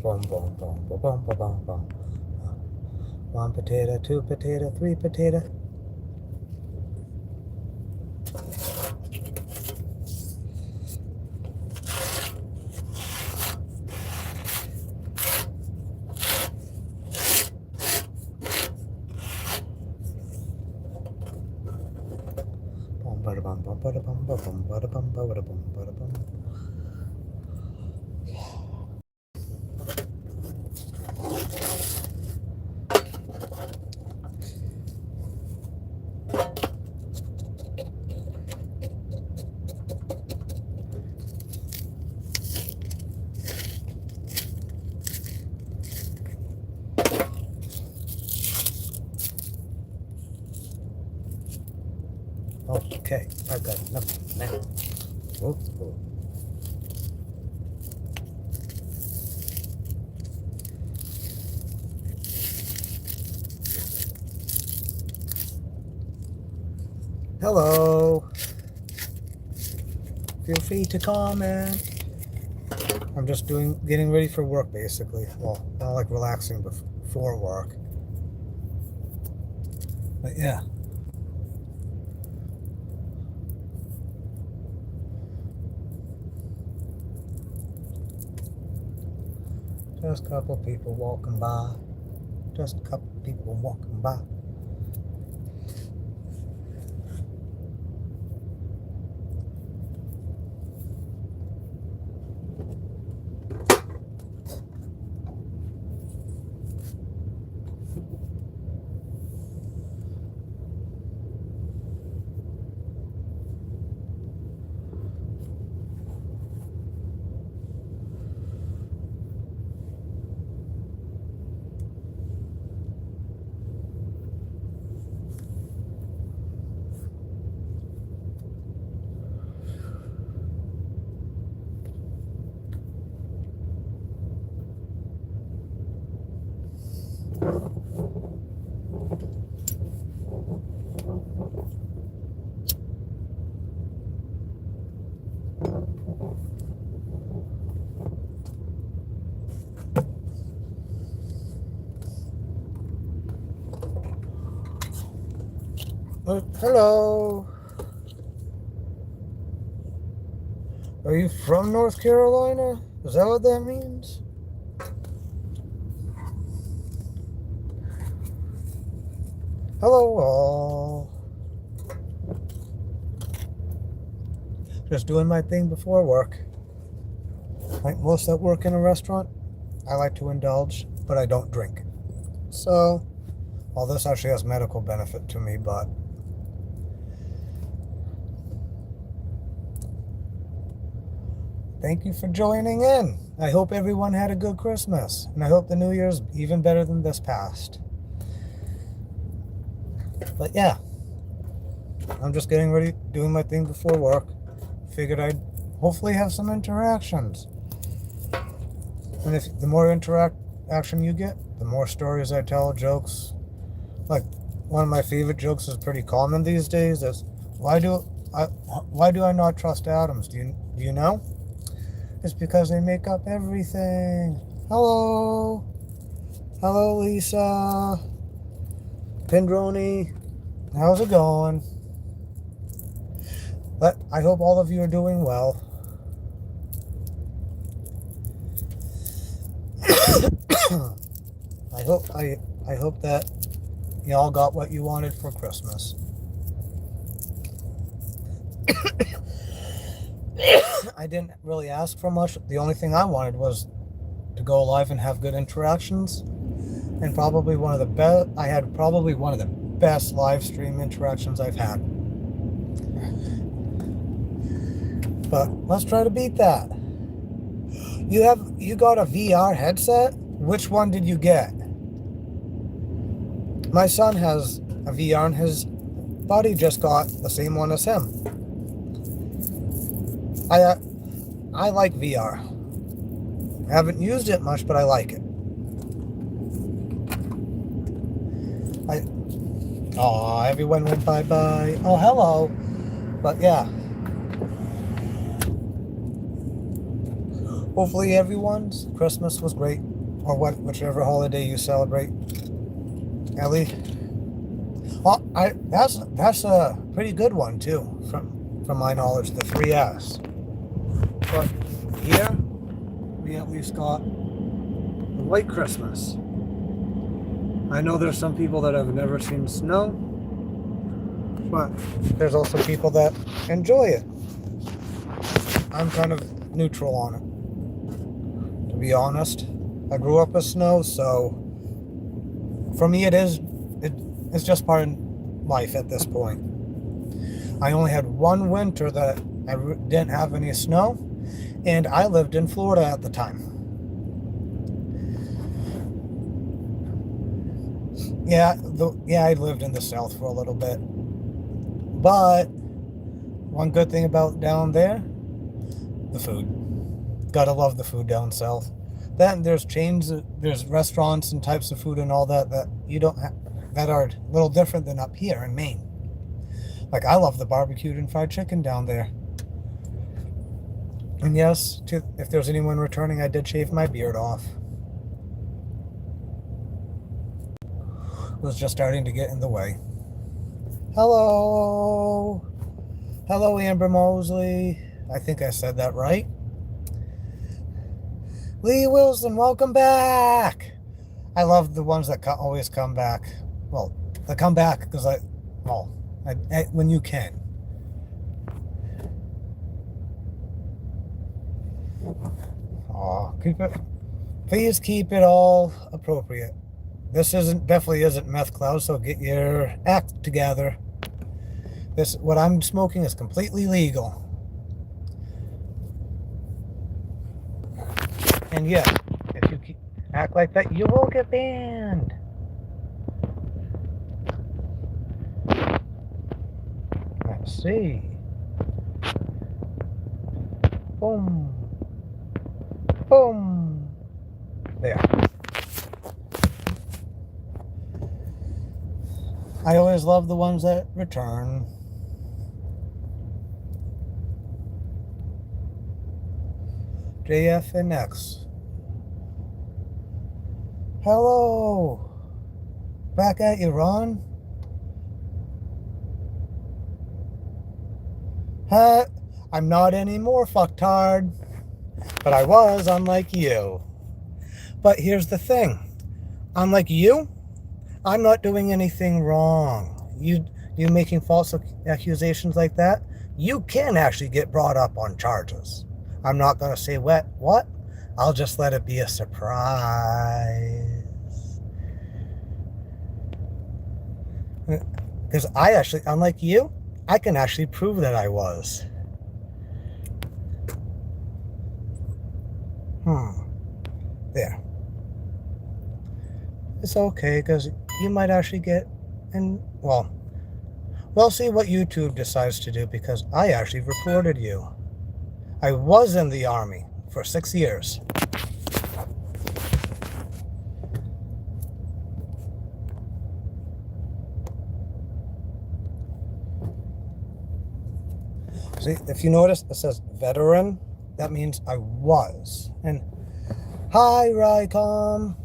Boom, boom, boom, boom, boom, boom, boom, boom. One potato, two potato, three potato. Boom, bada bum, bum, bada bum, bada bum, bada bum, bada bum, bada bum. Okay, I got enough now. Oh, oh. Hello. Feel free to comment. I'm just getting ready for work, basically. Well, not like relaxing before work. But yeah. Just a couple people walking by. Just a couple people walking by. Hello. Are you from North Carolina? Is that what that means? Hello all. Just doing my thing before work. Like most that work in a restaurant, I like to indulge, but I don't drink. So, well, this actually has medical benefit to me, but thank you for joining in. I hope everyone had a good Christmas, and I hope the New Year's even better than this past. But yeah, I'm just getting ready, doing my thing before work. Figured I'd hopefully have some interactions. And if the more interaction you get, the more stories I tell, jokes. Like one of my favorite jokes is pretty common these days. Is why do I not trust atoms? Do you know? It's because they make up everything. Hello, Lisa, Pendroni. How's it going? But I hope all of you are doing well. I hope that you all got what you wanted for Christmas. I didn't really ask for much. The only thing I wanted was to go live and have good interactions, and probably one of the best. I had probably one of the best live stream interactions I've had. But let's try to beat that. You got a VR headset? Which one did you get? My son has a VR and his buddy just got the same one as him. I like VR. I haven't used it much, but I like it. Everyone went bye-bye. Oh, hello. But yeah. Hopefully everyone's Christmas was great. or whichever holiday you celebrate, Ellie. Well, that's a pretty good one too, from my knowledge, the 3S. But here we at least got the White Christmas. I know there's some people that have never seen snow, but there's also people that enjoy it. I'm kind of neutral on it, to be honest. I grew up with snow, so for me it's just part of life at this point. I only had one winter that I didn't have any snow, and I lived in Florida at the time. Yeah, I lived in the South for a little bit. But one good thing about down there, the food. Gotta love the food down south. That and there's chains, there's restaurants and types of food and all that you don't have, that are a little different than up here in Maine. Like, I love the barbecued and fried chicken down there. And yes, if there's anyone returning, I did shave my beard off. It was just starting to get in the way. Hello. Hello, Amber Mosley. I think I said that right. Lee Wilson, welcome back. I love the ones that always come back. Well, they come back because when you can. Please keep it all appropriate. This definitely isn't meth cloud, so get your act together. What I'm smoking is completely legal. And yeah, if you act like that, you will get banned. Let's see. Boom. Boom. There. I always love the ones that return. JFNX. Hello. Back at you, Ron. I'm not anymore, fucktard. But I was, unlike you. But here's the thing. Unlike you, I'm not doing anything wrong. You making false accusations like that, you can actually get brought up on charges. I'm not going to say what. I'll just let it be a surprise. Because I actually, unlike you, I can actually prove that I was. There. It's okay, because you might actually get, we'll see what YouTube decides to do, because I actually reported you. I was in the Army for 6 years. See, if you notice, it says veteran. That means I was. And hi, Rycom.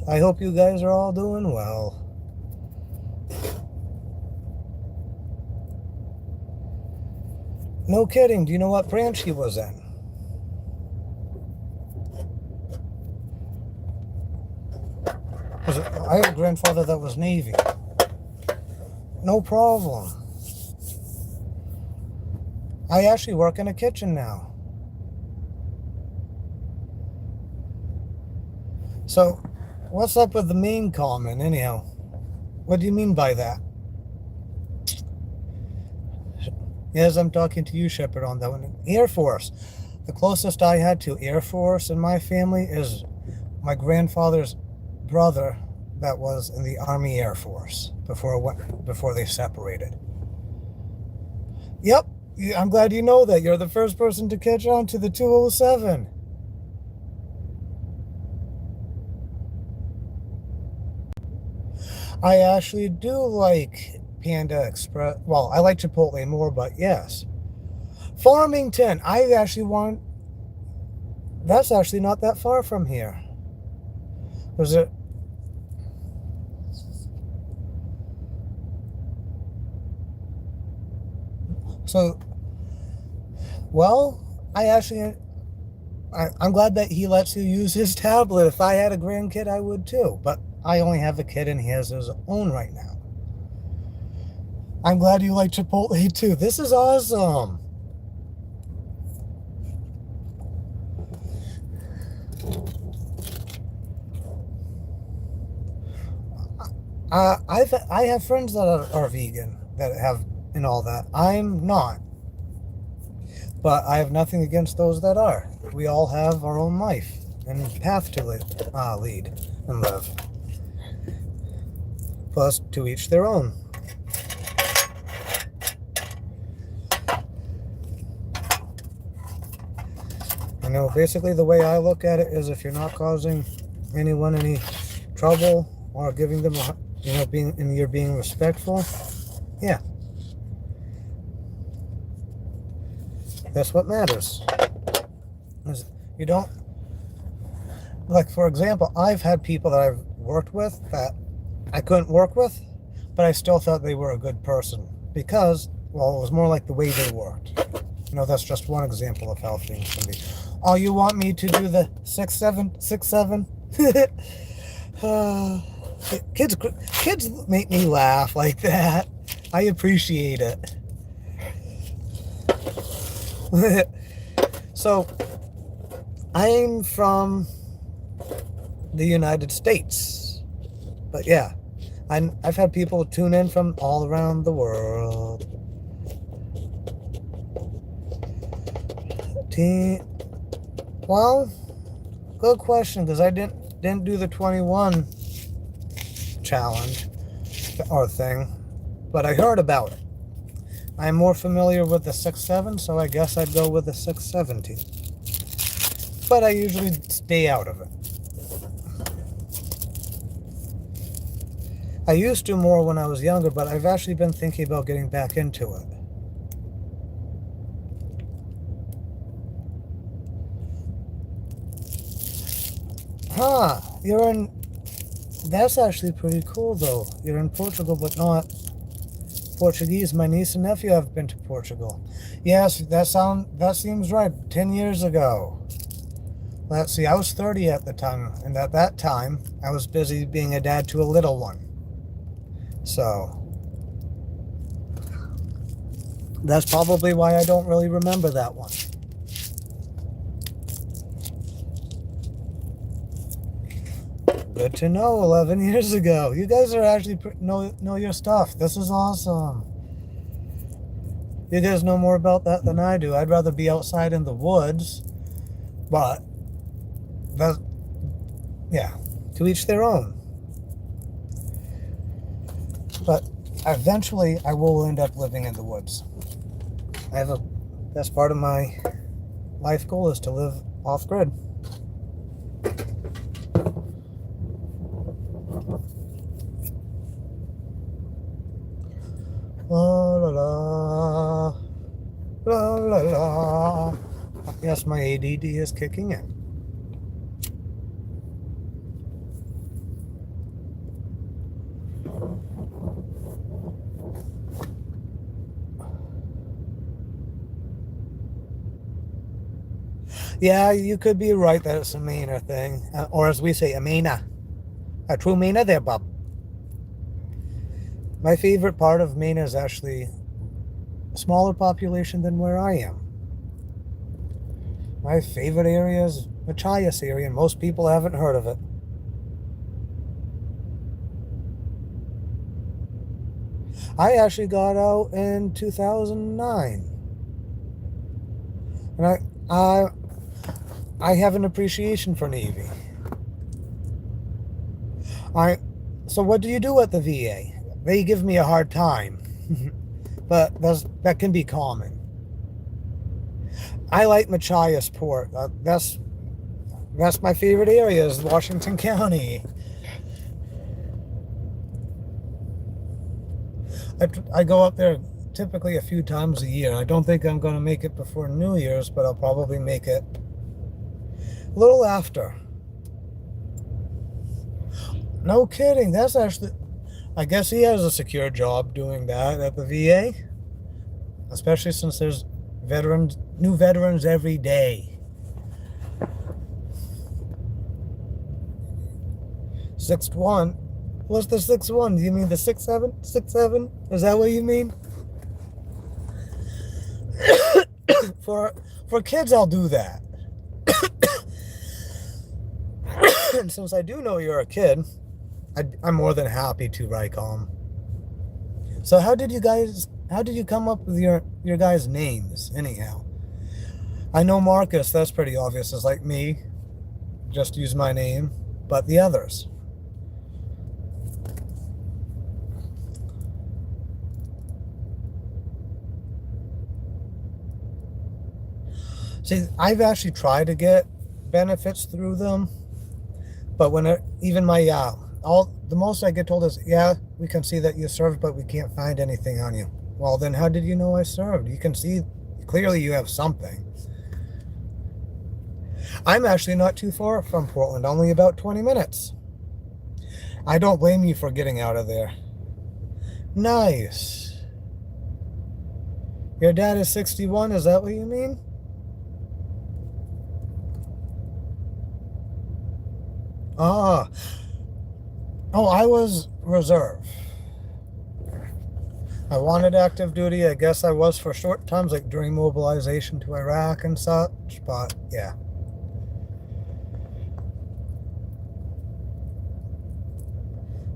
I hope you guys are all doing well. No kidding. Do you know what branch he was in? I had a grandfather that was Navy. No problem. I actually work in a kitchen now. So, what's up with the Maine comment, anyhow? What do you mean by that? Yes, I'm talking to you, Shepard, on that one. Air Force. The closest I had to Air Force in my family is my grandfather's brother that was in the Army Air Force before they separated. Yep, I'm glad you know that. You're the first person to catch on to the 207. I actually do like Panda Express. Well, I like Chipotle more, but yes. Farmington. I actually want... that's actually not that far from here. Was it? So, well, I'm glad that he lets you use his tablet. If I had a grandkid, I would too. But I only have a kid and he has his own right now. I'm glad you like Chipotle too. This is awesome. I have friends that are vegan that have and all that. I'm not, but I have nothing against those that are. We all have our own life and path to lead and live. Plus, to each their own. You know, basically the way I look at it is if you're not causing anyone any trouble or giving them, you're being respectful, yeah. That's what matters. You don't, like, for example, I've had people that I've worked with that I couldn't work with, but I still thought they were a good person because, well, it was more like the way they worked. That's just one example of how things can be. Oh, you want me to do the 6-7? Kids make me laugh like that. I appreciate it. So, I'm from the United States. But yeah, I've had people tune in from all around the world. Well, good question, because I didn't do the 21 challenge or thing, but I heard about it. I'm more familiar with the 6-7, so I guess I'd go with the 6-17. But I usually stay out of it. I used to more when I was younger, but I've actually been thinking about getting back into it. Huh, that's actually pretty cool though. You're in Portugal, but not Portuguese. My niece and nephew have been to Portugal. Yes, that seems right. 10 years ago. Let's see, I was 30 at the time, and at that time, I was busy being a dad to a little one. So, that's probably why I don't really remember that one. Good to know, 11 years ago. You guys are actually know your stuff. This is awesome. You guys know more about that than I do. I'd rather be outside in the woods, but yeah, to each their own. But eventually I will end up living in the woods. That's part of my life goal, is to live off grid. La la la, la la la. Yes, my ADD is kicking in. Yeah, you could be right that it's a Mainer thing. Or as we say, a Mainer. A true Mainer there, bub. My favorite part of Maine is actually a smaller population than where I am. My favorite area is Machias area, and most people haven't heard of it. I actually got out in 2009. And I have an appreciation for Navy. So what do you do at the VA? They give me a hard time, but that can be common. I like Machias Port. That's my favorite area, is Washington County. I go up there typically a few times a year. I don't think I'm going to make it before New Year's, but I'll probably make it A little after. No kidding. That's actually, I guess he has a secure job doing that at the VA, especially since there's new veterans every day. 6'1". What's the 6'1"? Do you mean the 6'7"? 6'7"? Is that what you mean? For kids, I'll do that. And since I do know you're a kid, I'm more than happy to, Rycom. So how did you come up with your guys' names, anyhow? I know Marcus, that's pretty obvious, is like me. Just use my name. But the others. See, I've actually tried to get benefits through them, but even my the most I get told is, yeah, we can see that you served, but we can't find anything on you. Well, then how did you know I served? You can see clearly you have something. I'm actually not too far from Portland, only about 20 minutes. I don't blame you for getting out of there. Nice. Your dad is 61, is that what you mean? Ah. Oh, I was reserve. I wanted active duty. I guess I was for short times, like during mobilization to Iraq and such, but yeah.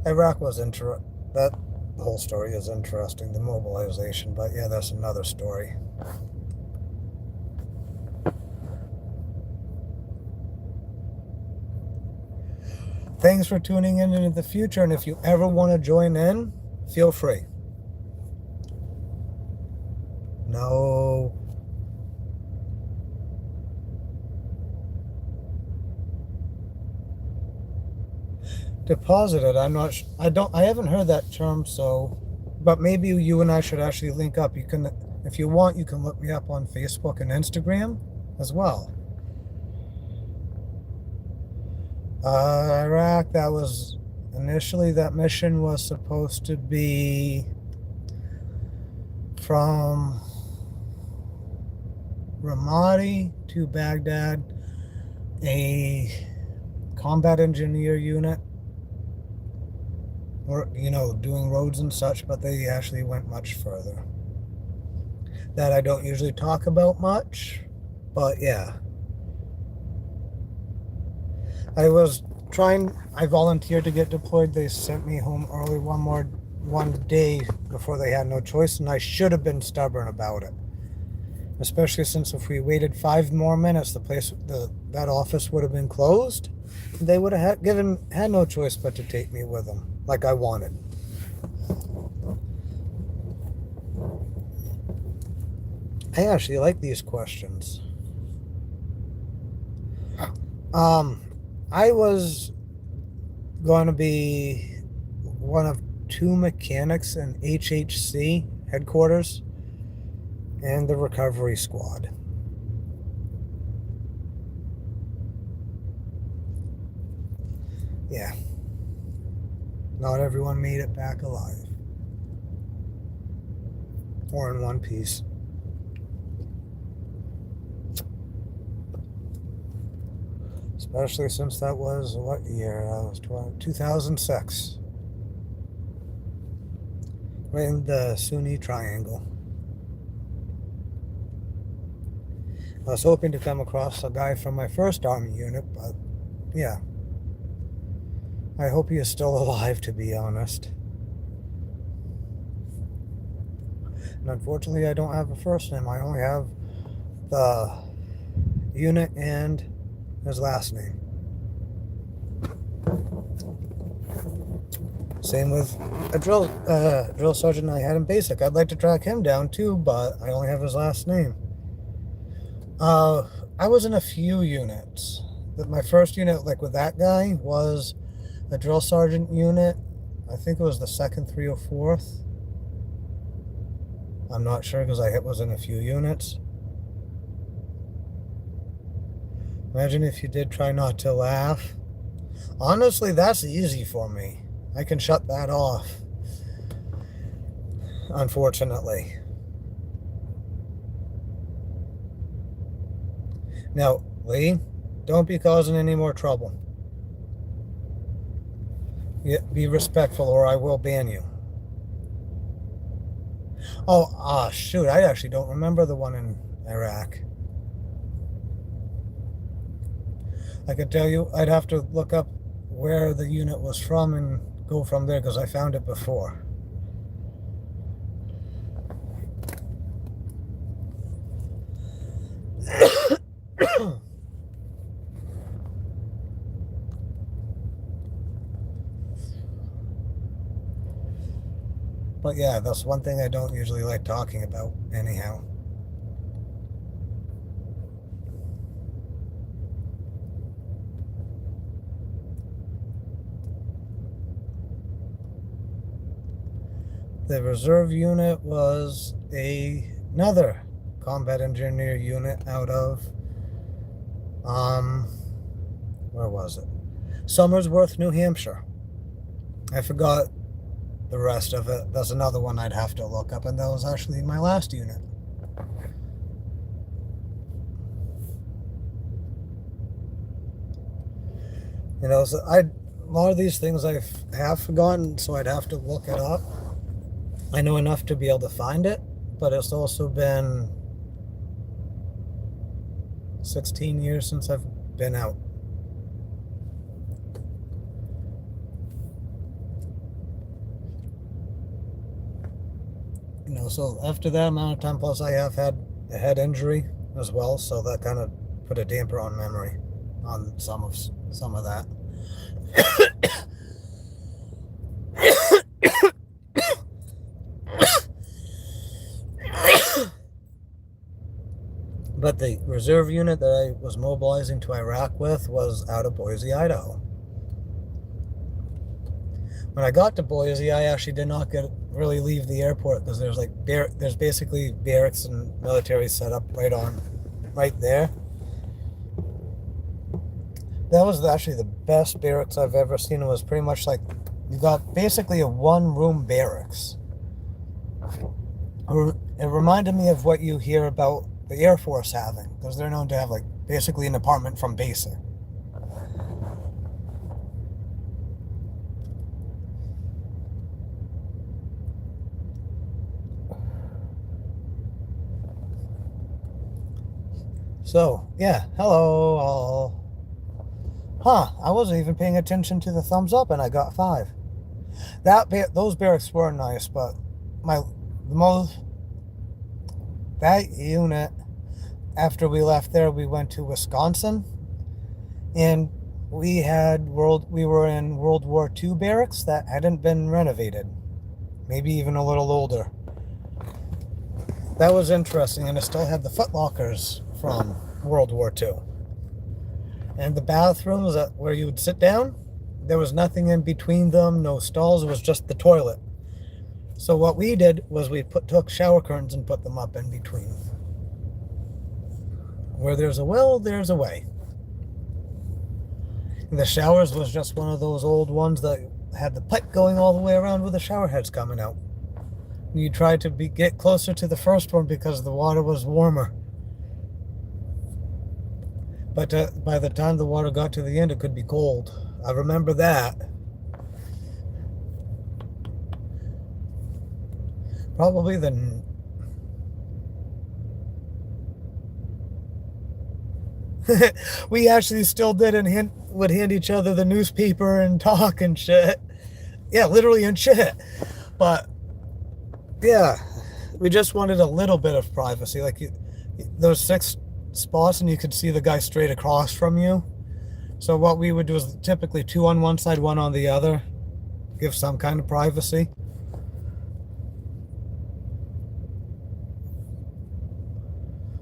Iraq was that whole story is interesting, the mobilization, but yeah, that's another story. Thanks for tuning in into the future, and if you ever want to join in, feel free. No. Deposited, I haven't heard that term, so, but maybe you and I should actually link up. You can, if you want, you can look me up on Facebook and Instagram as well. Iraq, that mission was supposed to be from Ramadi to Baghdad, a combat engineer unit, or, doing roads and such, but they actually went much further. That I don't usually talk about much, but yeah. I volunteered to get deployed. They sent me home early one day before they had no choice, and I should have been stubborn about it. Especially since if we waited 5 more minutes, that office would have been closed. They would have had no choice but to take me with them, like I wanted. I actually like these questions. I was going to be one of 2 mechanics in HHC headquarters and the recovery squad. Yeah. Not everyone made it back alive. Or in one piece. Especially since that was, what year? That was 2006. Right in the Sunni Triangle. I was hoping to come across a guy from my first Army unit, but yeah. I hope he is still alive, to be honest. And unfortunately, I don't have a first name. I only have the unit and his last name. Same with a drill sergeant I had in basic. I'd like to track him down too, but I only have his last name. I was in a few units. My first unit, like with that guy, was a drill sergeant unit. I think it was the 2nd, 304th. I'm not sure because I was in a few units. Imagine if you did try not to laugh. Honestly, that's easy for me. I can shut that off. Unfortunately. Now, Lee, don't be causing any more trouble. Be respectful or I will ban you. Oh, shoot, I actually don't remember the one in Iraq. I could tell you, I'd have to look up where the unit was from and go from there because I found it before. But yeah, that's one thing I don't usually like talking about anyhow. The reserve unit was another combat engineer unit out of, where was it? Somersworth, New Hampshire. I forgot the rest of it. That's another one I'd have to look up, and that was actually my last unit. You know, so a lot of these things I have forgotten, so I'd have to look it up. I know enough to be able to find it, but it's also been 16 years since I've been out. You know, so after that amount of time, plus I have had a head injury as well, so that kind of put a damper on memory on some of that. But the reserve unit that I was mobilizing to Iraq with was out of Boise, Idaho. When I got to Boise, I actually did not really leave the airport because there's basically barracks and military set up right there. That was actually the best barracks I've ever seen. It was pretty much like you got basically a one-room barracks. It reminded me of what you hear about the Air Force having, because they're known to have like basically an apartment from basic. So yeah, hello all. I wasn't even paying attention to the thumbs up, and I got 5. Those barracks were nice, but that unit, after we left there, we went to Wisconsin, and we were in World War II barracks that hadn't been renovated, maybe even a little older. That was interesting, and it still had the footlockers from World War II. And the bathrooms where you would sit down, there was nothing in between them, no stalls, it was just the toilet. So what we did was we took shower curtains and put them up in between. Where there's a will, there's a way. And the showers was just one of those old ones that had the pipe going all the way around with the shower heads coming out. And you tried to get closer to the first one because the water was warmer. But by the time the water got to the end, it could be cold. I remember that. Probably we actually still did and would hand each other the newspaper and talk and shit. Yeah, literally and shit. But yeah, we just wanted a little bit of privacy. Like those 6 spots, and you could see the guy straight across from you. So what we would do is typically 2 on one side, 1 on the other, give some kind of privacy.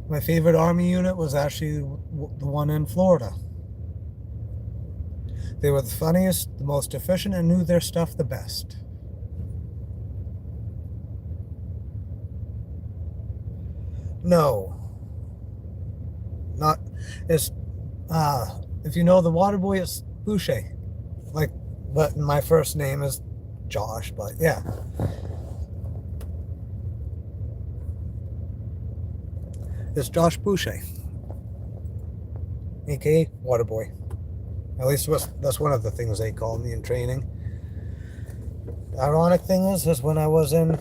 My favorite Army unit was actually the one in Florida. They were the funniest, the most efficient, and knew their stuff the best. No. Not as If you know the water boy, it's Boucher. Like, but my first name is Josh, but yeah. It's Josh Boucher, aka Waterboy. At least that's one of the things they called me in training. The ironic thing is when I was in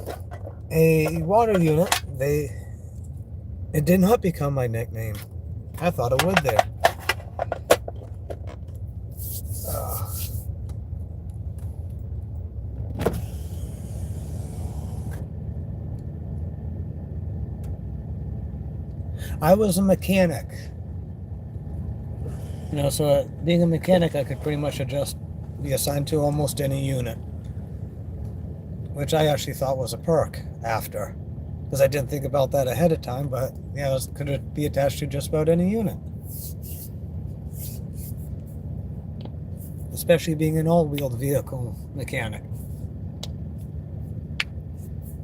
a water unit, it did not become my nickname. I thought it would there. I was a mechanic. So being a mechanic, I could pretty much be assigned to almost any unit, which I actually thought was a perk after, because I didn't think about that ahead of time. But yeah, it could be attached to just about any unit, especially being an all-wheeled vehicle mechanic.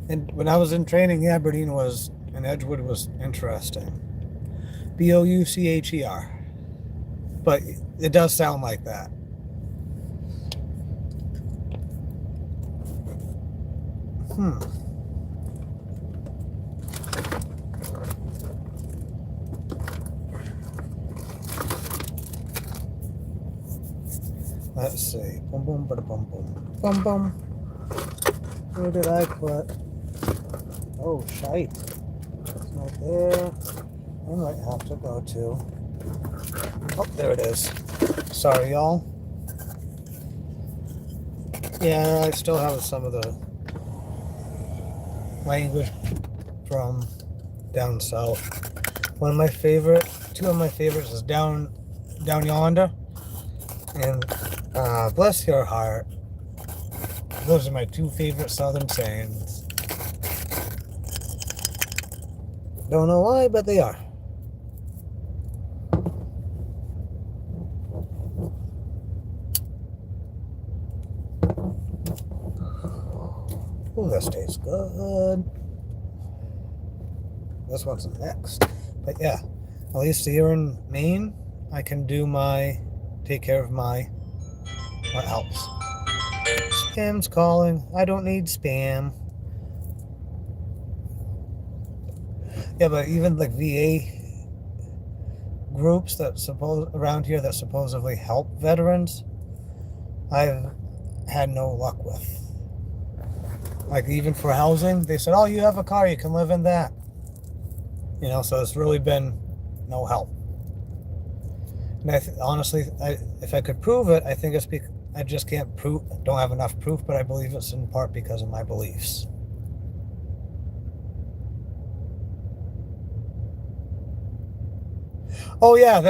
And when I was in training, Aberdeen and Edgewood was interesting. Boucher. But it does sound like that. Let's see. Boom, boom, bada, boom, boom. Boom, boom. Where did I put? Oh, shite. It's not there. I might have to go to. Oh, there it is. Sorry, y'all. Yeah, I still have some of the language from down south. Two of my favorites is down yonder, and bless your heart. Those are my two favorite southern sayings. Don't know why, but they are. Oh, this tastes good. This one's next. But yeah, at least here in Maine, I can take care of what helps. Spam's calling. I don't need spam. Yeah, but even like VA groups around here that supposedly help veterans, I've had no luck with. Like even for housing, they said, "Oh, you have a car, you can live in that." So it's really been no help. And honestly, if I could prove it, I think it's because I just can't prove. Don't have enough proof, but I believe it's in part because of my beliefs. Oh yeah,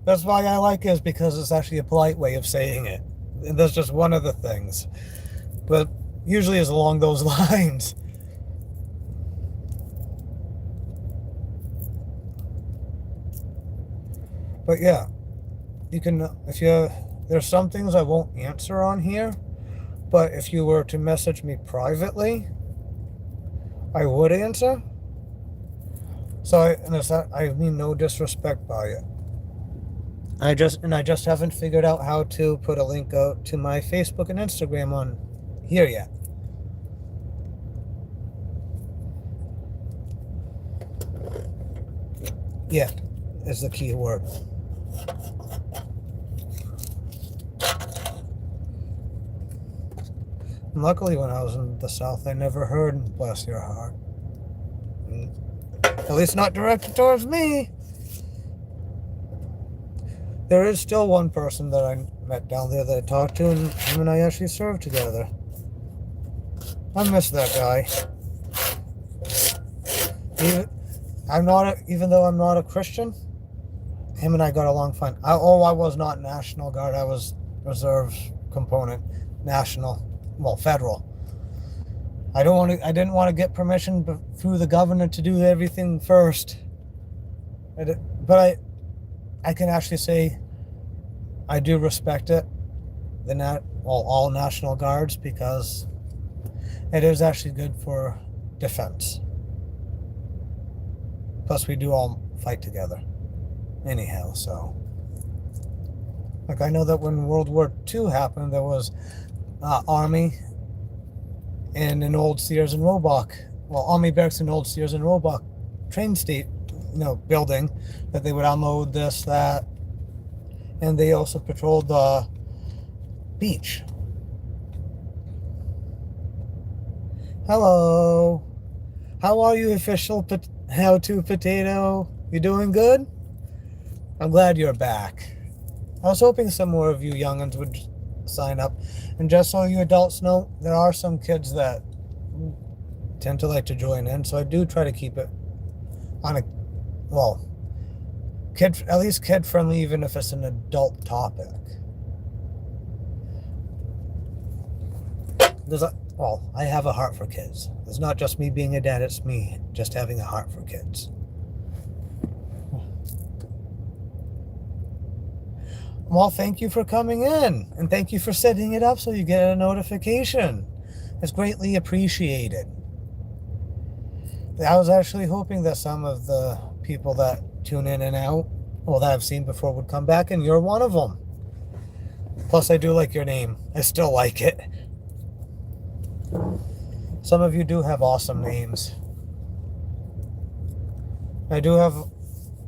that's why I like it, is because it's actually a polite way of saying it. And that's just one of the things, but usually is along those lines. But yeah, there's some things I won't answer on here, but if you were to message me privately, I would answer. So I mean no disrespect by it. I just haven't figured out how to put a link out to my Facebook and Instagram on here yet. Yeah, is the key word. And luckily, when I was in the South, I never heard "bless your heart." At least not directed towards me. There is still one person that I met down there that I talked to, and him and I actually served together. I miss that guy. Even though I'm not a Christian, him and I got along fine. I was not National Guard. I was Reserve component, federal. I didn't want to get permission through the governor to do everything first. But I can actually say I do respect it, all National Guards, because it is actually good for defense. Plus, we do all fight together. Anyhow, so Like, I know that when World War II happened, there was Army in an old Sears and Roebuck, well, Army barracks in old Sears and Roebuck train state, building, that they would unload this, that, and they also patrolled the beach. Hello. How are you, official how-to potato? You doing good? I'm glad you're back. I was hoping some more of you young'uns would sign up. And just so you adults know, there are some kids that tend to like to join in, so I do try to keep it on a, well, at least kid-friendly, even if it's an adult topic. I have a heart for kids. It's not just me being a dad, it's me just having a heart for kids. Well, thank you for coming in, and thank you for setting it up so you get a notification. It's greatly appreciated. I was actually hoping that some of the people that tune in and out, that I've seen before, would come back, and you're one of them. Plus, I do like your name. I still like it. Some of you do have awesome names. I do have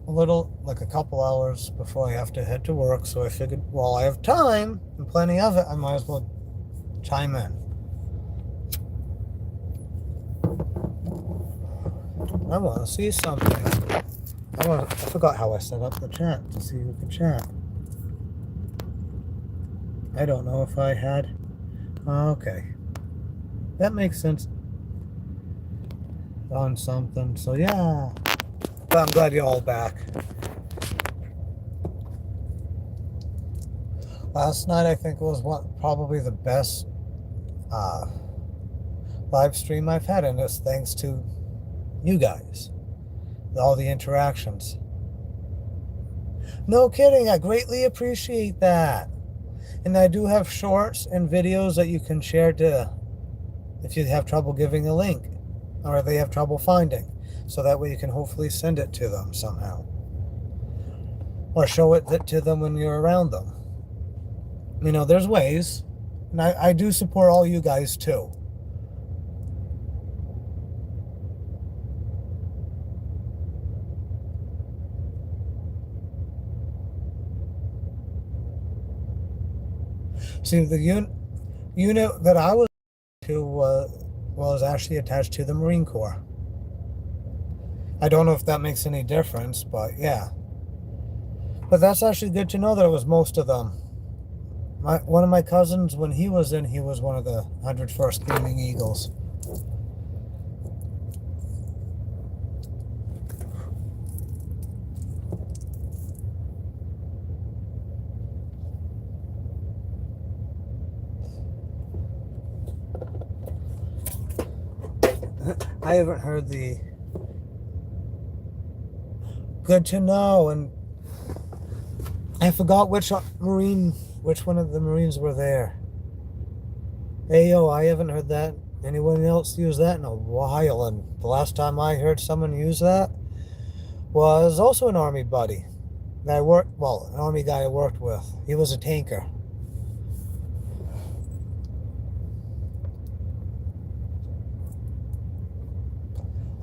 a couple hours before I have to head to work, so I figured while I have time, and plenty of it, I might as well chime in. I want to see something. I forgot how I set up the chat to see who can chat. I don't know if I had. Okay. That makes sense. On something, so yeah. But I'm glad you're all back. Last night I think was probably the best live stream I've had, and it's thanks to you guys. All the interactions. No kidding, I greatly appreciate that. And I do have shorts and videos that you can share to, if you have trouble giving a link, or they have trouble finding. So that way you can hopefully send it to them somehow. Or show it to them when you're around them. There's ways. And I do support all you guys too. See, the unit that I was to was actually attached to the Marine Corps. I don't know if that makes any difference, but yeah. But that's actually good to know that it was most of them. One of my cousins, when he was one of the 101st Gleaming Eagles. I haven't heard the... Good to know, and I forgot which one of the Marines were there. Ayo, I haven't heard that. Anyone else use that in a while, and the last time I heard someone use that was also an Army buddy that an Army guy I worked with. He was a tanker.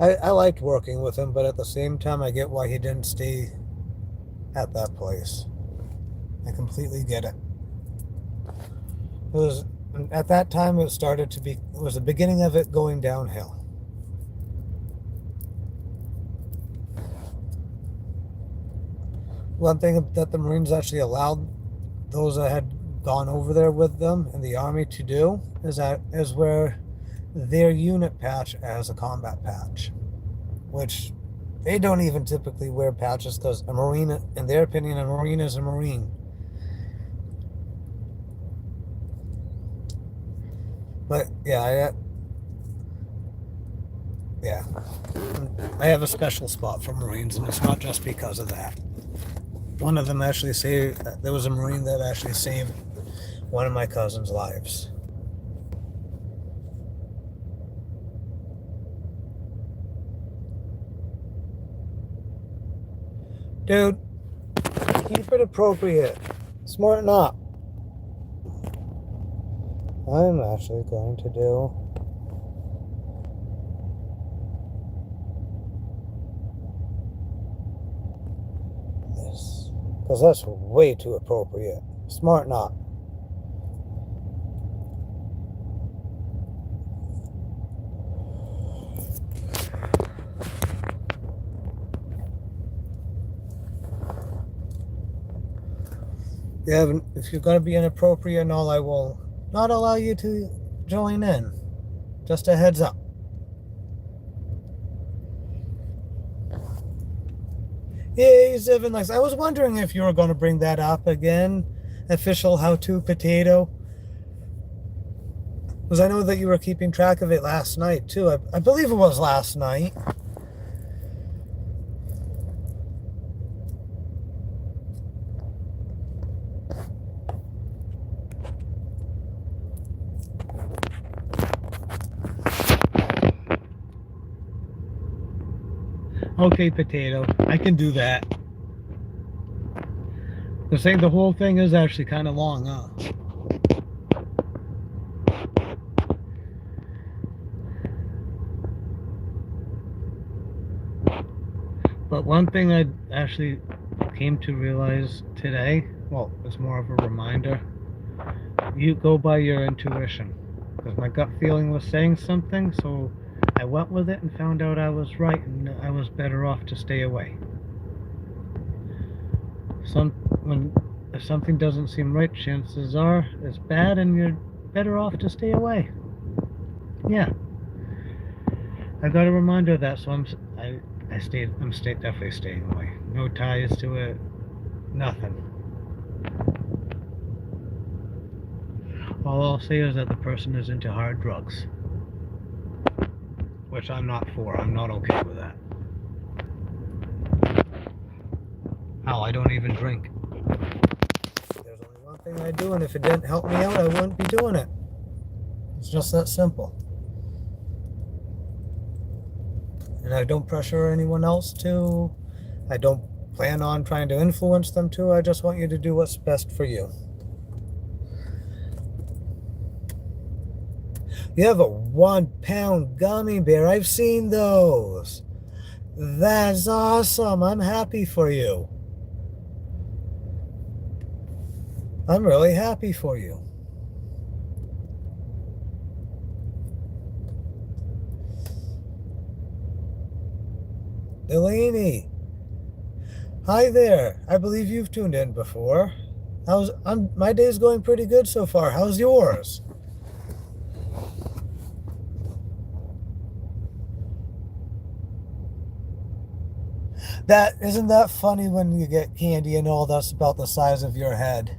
I liked working with him, but at the same time, I get why he didn't stay at that place. I completely get it. At that time, it was the beginning of it going downhill. One thing that the Marines actually allowed those that had gone over there with them in the Army to do is where their unit patch as a combat patch, which they don't even typically wear patches because a Marine, in their opinion, a Marine is a Marine. But yeah, I have a special spot for Marines, and it's not just because of that. One of them actually there was a Marine that actually saved one of my cousin's lives. Dude, keep it appropriate. Smart not. I'm actually going to do this. Because that's way too appropriate. Smart not. Yeah, if you're going to be inappropriate and all, I will not allow you to join in. Just a heads up. Yay, Seven Likes. I was wondering if you were going to bring that up again. Official how-to potato. Because I know that you were keeping track of it last night, too. I believe it was last night. Okay, potato. I can do that. They're saying the whole thing is actually kind of long, huh? But one thing I actually came to realize today, well, it's more of a reminder, you go by your intuition. Because my gut feeling was saying something, so I went with it and found out I was right and I was better off to stay away. If something doesn't seem right, chances are it's bad and you're better off to stay away. Yeah. I got a reminder of that, so I'm definitely staying away. No ties to it, nothing. All I'll say is that the person is into hard drugs. Which I'm not for. I'm not okay with that. Hell, I don't even drink. There's only one thing I do, and if it didn't help me out, I wouldn't be doing it. It's just that simple. And I don't pressure anyone else to. I don't plan on trying to influence them to. I just want you to do what's best for you. You have a 1-pound gummy bear. I've seen those. That's awesome. I'm happy for you. I'm really happy for you. Delaney. Hi there. I believe you've tuned in before. My day's going pretty good so far. How's yours? Isn't that funny when you get candy and all that's about the size of your head?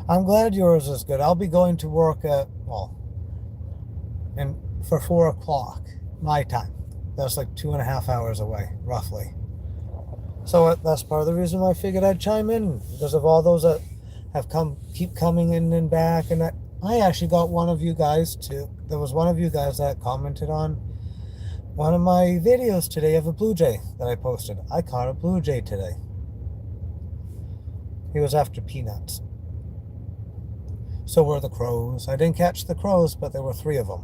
I'm glad yours is good. I'll be going to work for 4 o'clock my time. That's like 2.5 hours away, roughly. So that's part of the reason why I figured I'd chime in, because of all those that keep coming in and back. And I actually got one of you guys too. There was one of you guys that commented on one of my videos today of a blue jay that I posted. I caught a blue jay today. He was after peanuts. So were the crows. I didn't catch the crows, but there were 3 of them.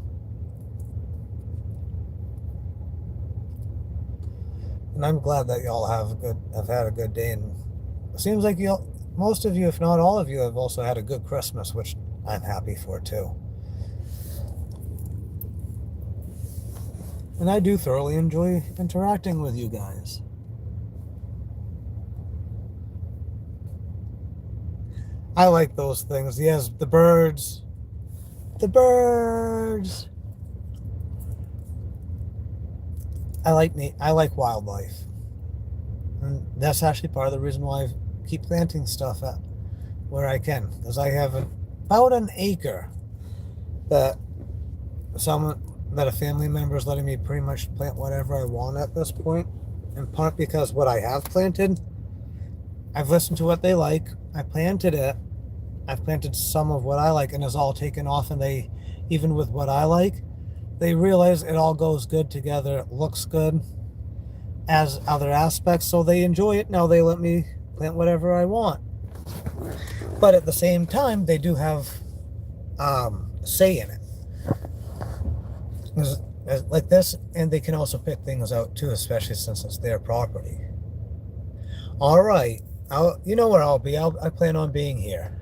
And I'm glad that y'all have had a good day. And it seems like most of you, if not all of you, have also had a good Christmas, which I'm happy for too. And I do thoroughly enjoy interacting with you guys. I like those things. Yes, the birds. The birds. I like wildlife. And that's actually part of the reason why I keep planting stuff at where I can. Because I have about an acre that a family member is letting me pretty much plant whatever I want at this point. In part because what I have planted, I've listened to what they like. I planted it. I've planted some of what I like, and it's all taken off. And even with what I like, they realize it all goes good together. It looks good as other aspects, so they enjoy it. Now they let me plant whatever I want. But at the same time, they do have say in it. Like this, and they can also pick things out too, especially since it's their property. All right, you know where I'll be. I plan on being here.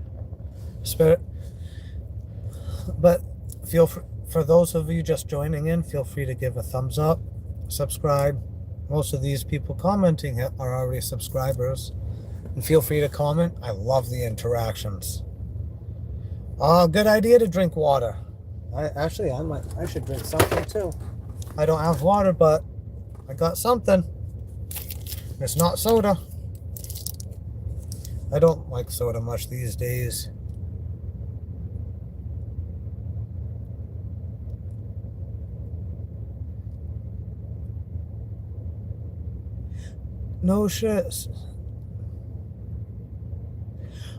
But feel free, for those of you just joining in, feel free to give a thumbs up, subscribe. Most of these people commenting are already subscribers. And feel free to comment. I love the interactions. Good idea to drink water. I should drink something too. I don't have water, but I got something. It's not soda. I don't like soda much these days. No shit.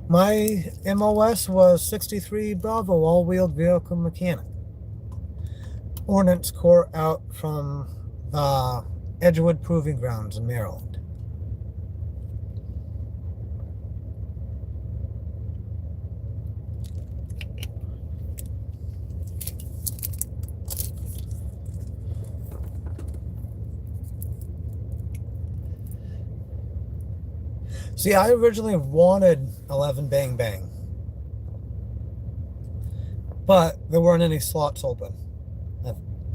My MOS was 63 Bravo, all-wheeled vehicle mechanic. Ordnance Corps out from the Edgewood Proving Grounds in Maryland. See, I originally wanted 11 Bang Bang, but there weren't any slots open,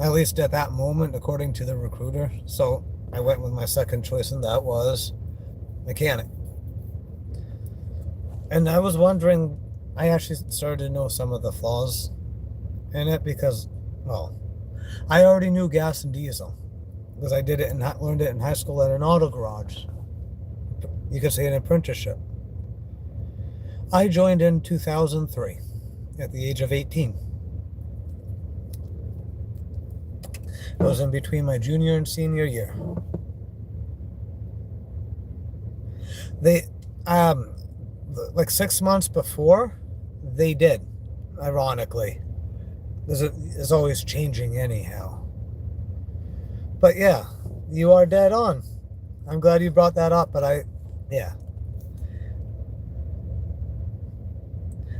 at least at that moment, according to the recruiter. So I went with my second choice, and that was mechanic. And I was wondering, I actually started to know some of the flaws in it because, well, I already knew gas and diesel because I did it and learned it in high school at an auto garage. You could say an apprenticeship. I joined in 2003 at the age of 18. It was in between my junior and senior year. They, like 6 months before, they did, ironically. It's always changing anyhow. But yeah, you are dead on. I'm glad you brought that up, but yeah.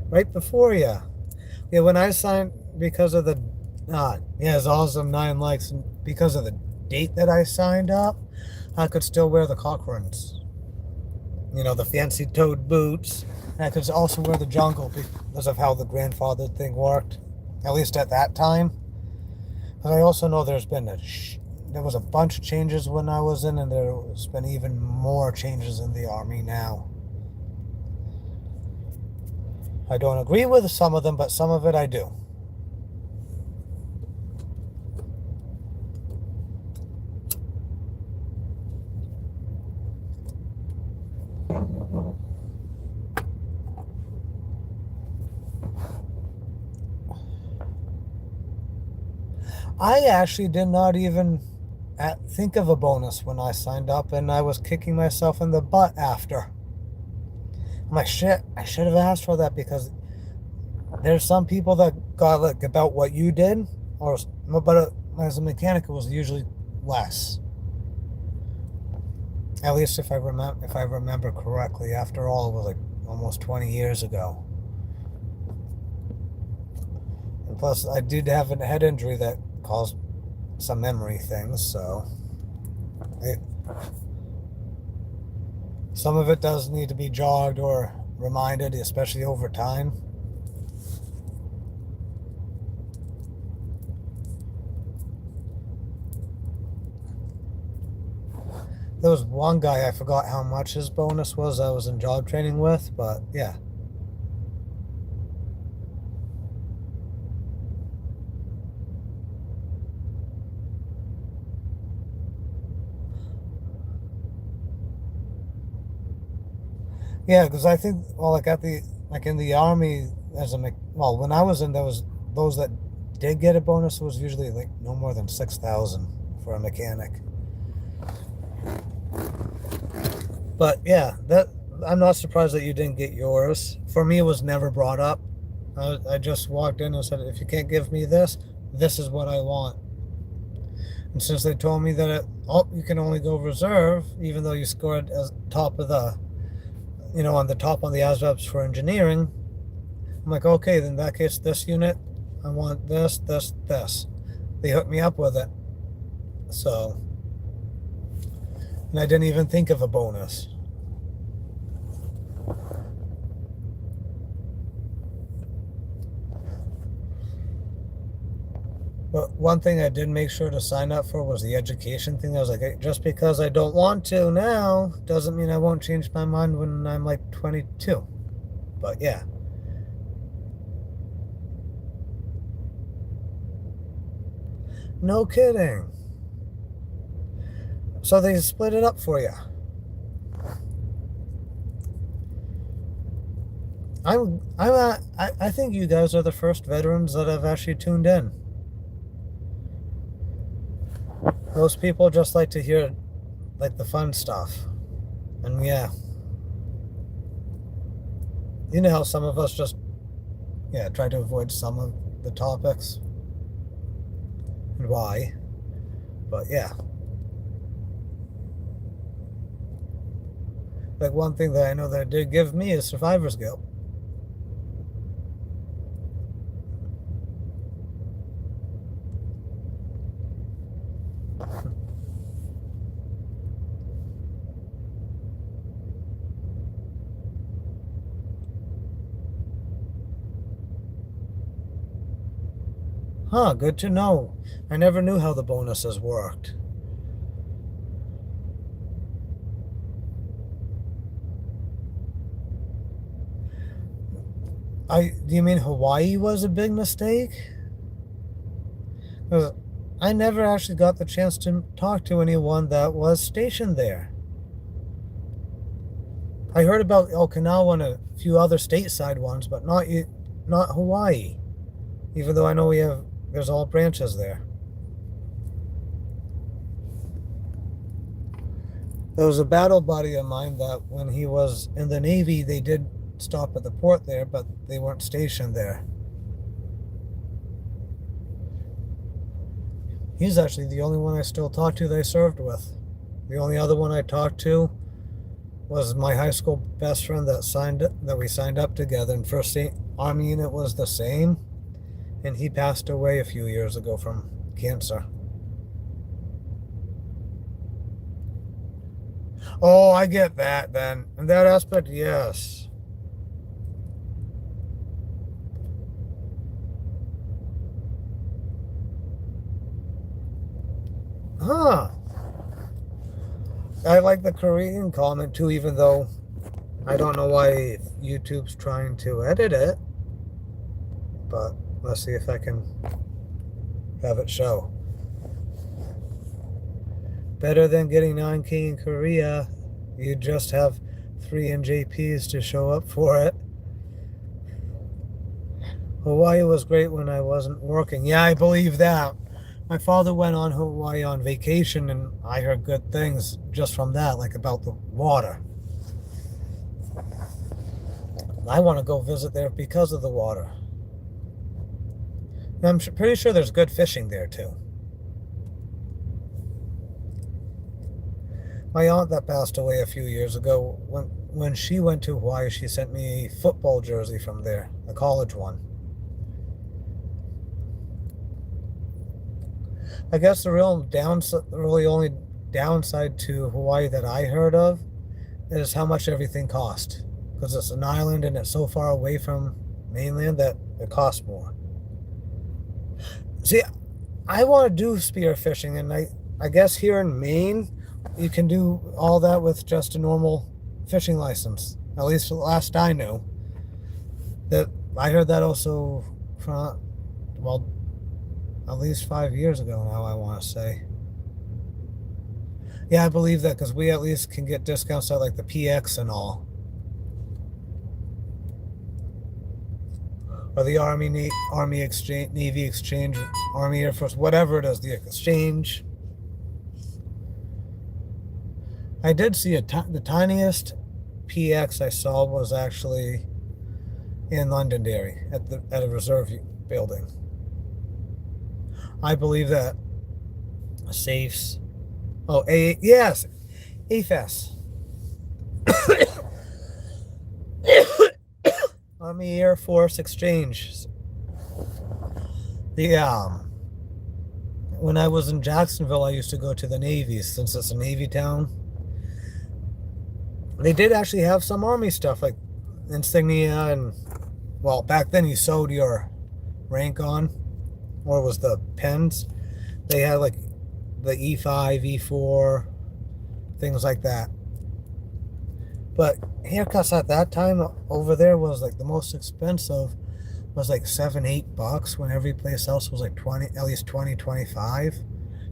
Right before, yeah. Yeah, when I signed, because of the, yeah, it's awesome, 9 likes. And because of the date that I signed up, I could still wear the Cochranes. You know, the fancy toed boots. And I could also wear the jungle because of how the grandfather thing worked, at least at that time. But I also know there was a bunch of changes when I was in, and there's been even more changes in the Army now. I don't agree with some of them, but some of it I do. I actually did not even think of a bonus when I signed up, and I was kicking myself in the butt after. I'm like, shit, I should have asked for that, because there's some people that got like about what you did, but as a mechanic it was usually less. At least if I remember correctly. After all, it was like almost 20 years ago. And plus, I did have a head injury that caused some memory things, so some of it does need to be jogged or reminded, especially over time. There was one guy, I forgot how much his bonus was, I was in job training with, but yeah. Yeah, because I think, well, in the Army, when I was in, there was those that did get a bonus. It was usually like no more than 6,000 for a mechanic. But yeah, I'm not surprised that you didn't get yours. For me, it was never brought up. I just walked in and said, if you can't give me this, this is what I want. And since they told me that you can only go reserve, even though you scored as top of the on the top on the ASVABs for engineering. I'm like, okay, then in that case, this unit, I want this, this, this. They hooked me up with it. So, and I didn't even think of a bonus. But one thing I did make sure to sign up for was the education thing. I was like, hey, just because I don't want to now doesn't mean I won't change my mind when I'm like 22. But yeah. No kidding. So they split it up for you. I think you guys are the first veterans that have actually tuned in. Most people just like to hear like the fun stuff. And yeah. You know how some of us just try to avoid some of the topics. And why. But yeah. Like one thing that I know that it did give me is survivor's guilt. Huh, good to know. I never knew how the bonuses worked. Do you mean Hawaii was a big mistake? I never actually got the chance to talk to anyone that was stationed there. I heard about Okinawa and a few other stateside ones, but not Hawaii. Even though I know there's all branches there. There was a battle buddy of mine that when he was in the Navy, they did stop at the port there, but they weren't stationed there. He's actually the only one I still talk to that I served with. The only other one I talked to was my high school best friend that we signed up together, and First Army unit was the same, and he passed away a few years ago from cancer. Oh, I get that then. In that aspect, yes. Huh. I like the Korean comment too, even though I don't know why YouTube's trying to edit it. But let's see if I can have it show. Better than getting 9K in Korea. You just have 3 NJPs to show up for it. Hawaii was great when I wasn't working. Yeah, I believe that. My father went on Hawaii on vacation, and I heard good things just from that, like about the water. I want to go visit there because of the water. And I'm pretty sure there's good fishing there too. My aunt that passed away a few years ago, when she went to Hawaii, she sent me a football jersey from there, a college one. I guess the really only downside to Hawaii that I heard of is how much everything cost. Because it's an island and it's so far away from mainland that it costs more. See, I want to do spear fishing, and I guess here in Maine, you can do all that with just a normal fishing license. At least the last I knew. That I heard that also from, well, at least 5 years ago now, I want to say. Yeah, I believe that because we at least can get discounts at like the PX and all. Or the Army Exchange, Navy Exchange, Army Air Force, whatever it is, the exchange. I did see the tiniest PX I saw was actually in Londonderry at a reserve building. I believe that safes. Oh, yes, AFES. Army Air Force exchange. The when I was in Jacksonville, I used to go to the Navy since it's a Navy town. They did actually have some Army stuff like insignia and, well, back then you sewed your rank on, or it was the pens. They had like the E5, E4, things like that. But haircuts at that time over there was like the most expensive was like $7-8 when every place else was like 20, at least 20, 25.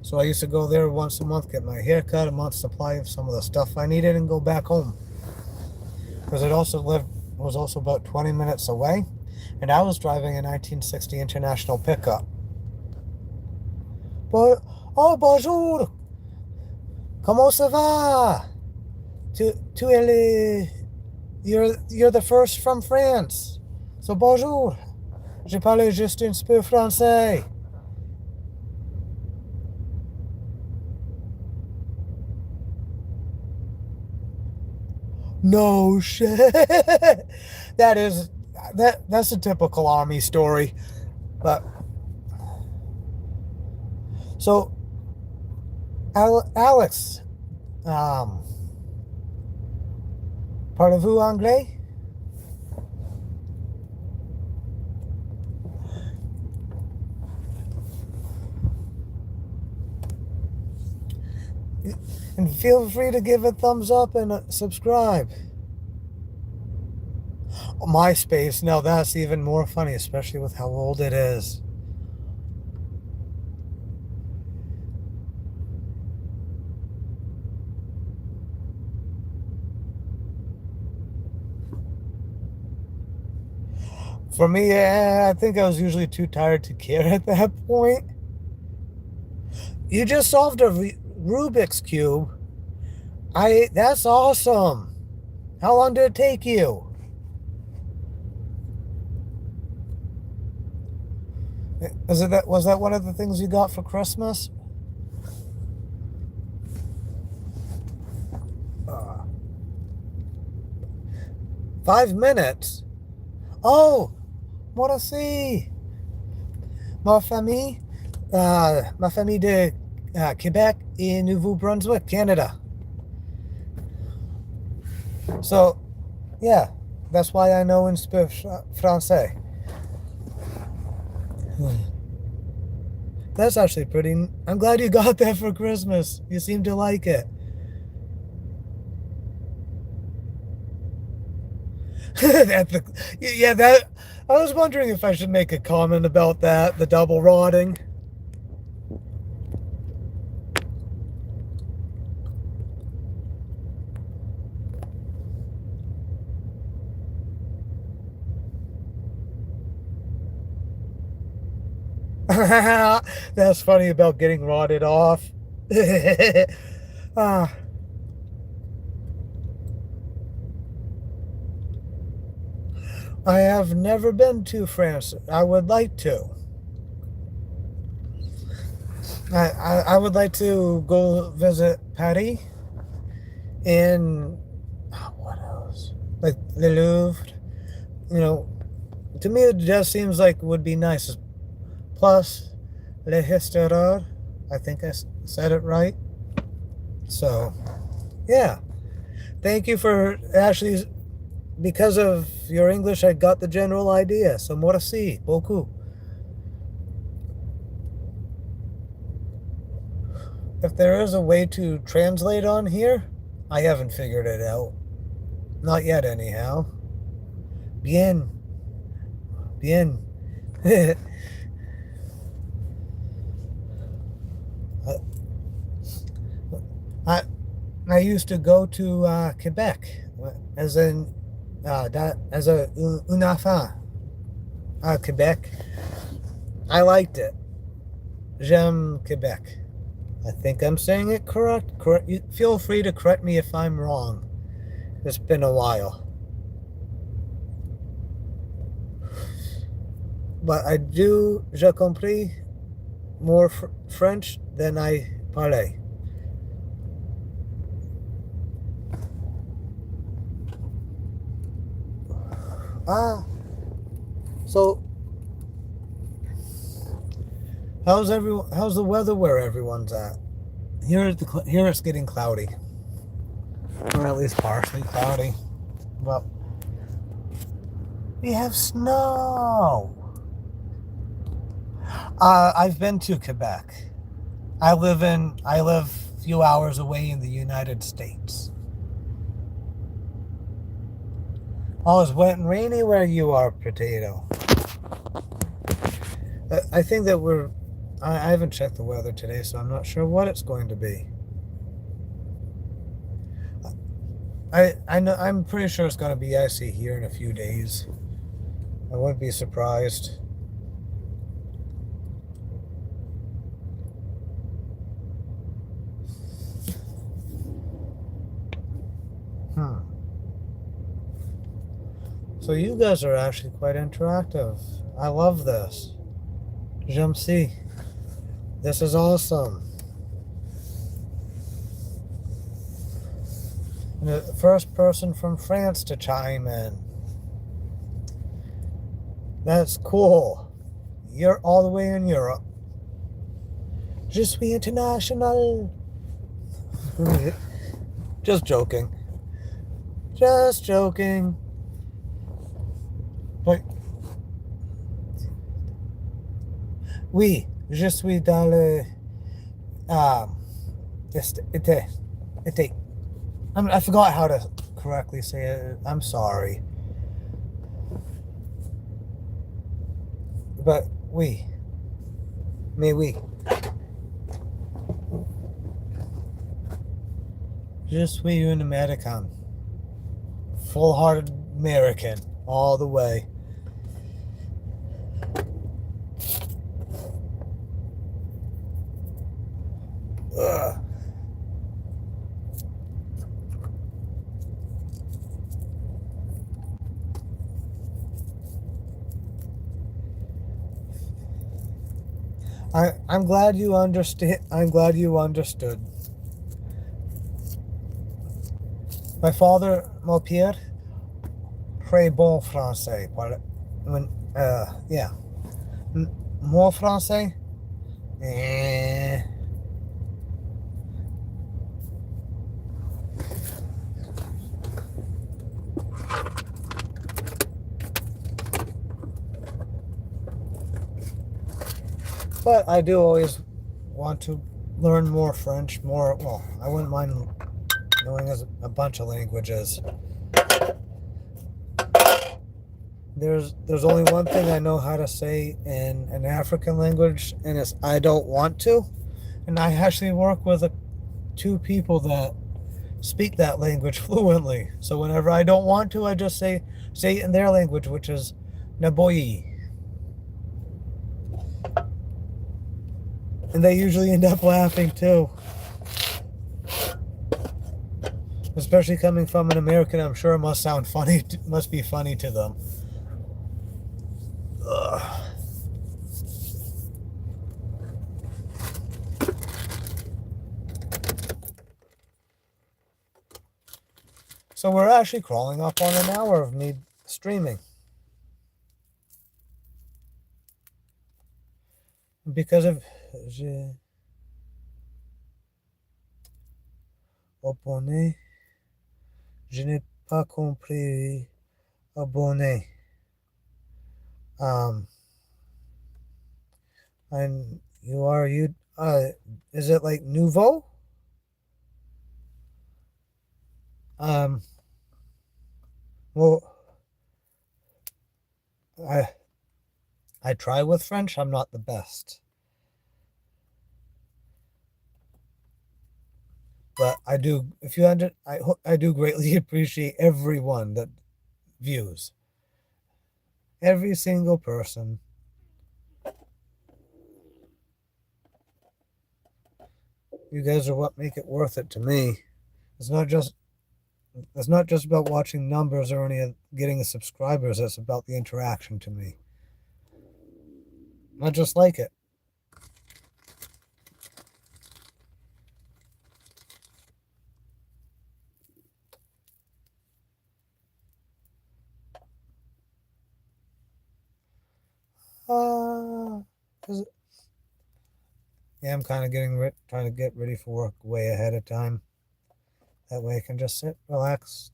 So I used to go there once a month, get my hair cut, a month's supply of some of the stuff I needed, and go back home. Because it was also about 20 minutes away, and I was driving a 1960 International pickup. But, oh, bonjour! Comment ça va? You're the first from France. So bonjour. Je parle juste un peu français. No shit. That's a typical Army story. But so Alex, parlez-vous anglais? And feel free to give a thumbs up and subscribe. MySpace, now that's even more funny, especially with how old it is. For me, I think I was usually too tired to care at that point. You just solved a Rubik's Cube. That's awesome. How long did it take you? Was that one of the things you got for Christmas? 5 minutes? Oh, moi aussi. Ma famille de Quebec et Nouveau-Brunswick, Canada. So, yeah, that's why I know and speak Francais. That's actually pretty. I'm glad you got that for Christmas. You seem to like it. That. I was wondering if I should make a comment about that, the double rotting. That's funny about getting rotted off. Ah. I have never been to France. I would like to. I would like to go visit Paris and what else? Like the Louvre. You know, to me it just seems like it would be nice. Plus, Le Historia. I think I said it right. So, yeah. Thank you for actually, because of your English, I got the general idea. So, merci beaucoup. If there is a way to translate on here, I haven't figured it out. Not yet, anyhow. Bien. Bien. I used to go to Quebec as a enfant. Quebec. I liked it. J'aime Quebec. I think I'm saying it correct. Feel free to correct me if I'm wrong. It's been a while. But je compris more French than I parle. So, how's the weather where everyone's at? Here it's getting cloudy, or at least partially cloudy. But we have snow. I've been to Quebec. I live a few hours away in the United States. Oh, it's wet and rainy where you are, Potato. I think that I haven't checked the weather today, so I'm not sure what it's going to be. I know I'm pretty sure it's going to be icy here in a few days. I wouldn't be surprised. So you guys are actually quite interactive. I love this. J'aime si. This is awesome. The first person from France to chime in. That's cool. You're all the way in Europe. Je suis international. Just joking. Just joking. But oui, je suis dans le été. I forgot how to correctly say it. I'm sorry. But oui. Mais oui. Je suis un American. Full-hearted American. All the way. Ugh. I'm glad you understand. I'm glad you understood. My father, mon père, très bon français. Yeah. Mon français? Eh. But I do always want to learn more French, well, I wouldn't mind knowing a bunch of languages. There's only one thing I know how to say in an African language, and it's I don't want to. And I actually work with two people that speak that language fluently. So whenever I don't want to, I just say it in their language, which is Naboyi. And they usually end up laughing too. Especially coming from an American, I'm sure it must be funny to them. Ugh. So we're actually crawling up on an hour of me streaming. Because of abonné, je n'ai pas compris abonné. And is it like nouveau? Well, I try with French. I'm not the best. But I do, I do greatly appreciate everyone that views. Every single person. You guys are what make it worth it to me. It's not just about watching numbers or getting the subscribers. It's about the interaction to me. I just like it. 'Cause, yeah, I'm kind of trying to get ready for work way ahead of time. That way I can just sit, relax,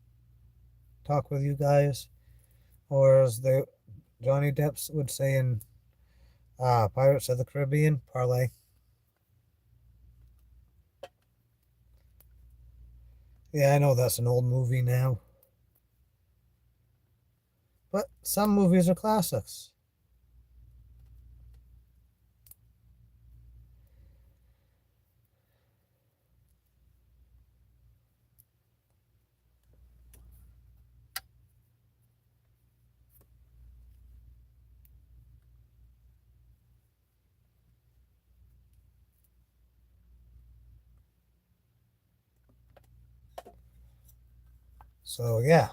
talk with you guys. Or as Johnny Depp would say in Pirates of the Caribbean, parlay. Yeah, I know that's an old movie now. But some movies are classics. So, yeah.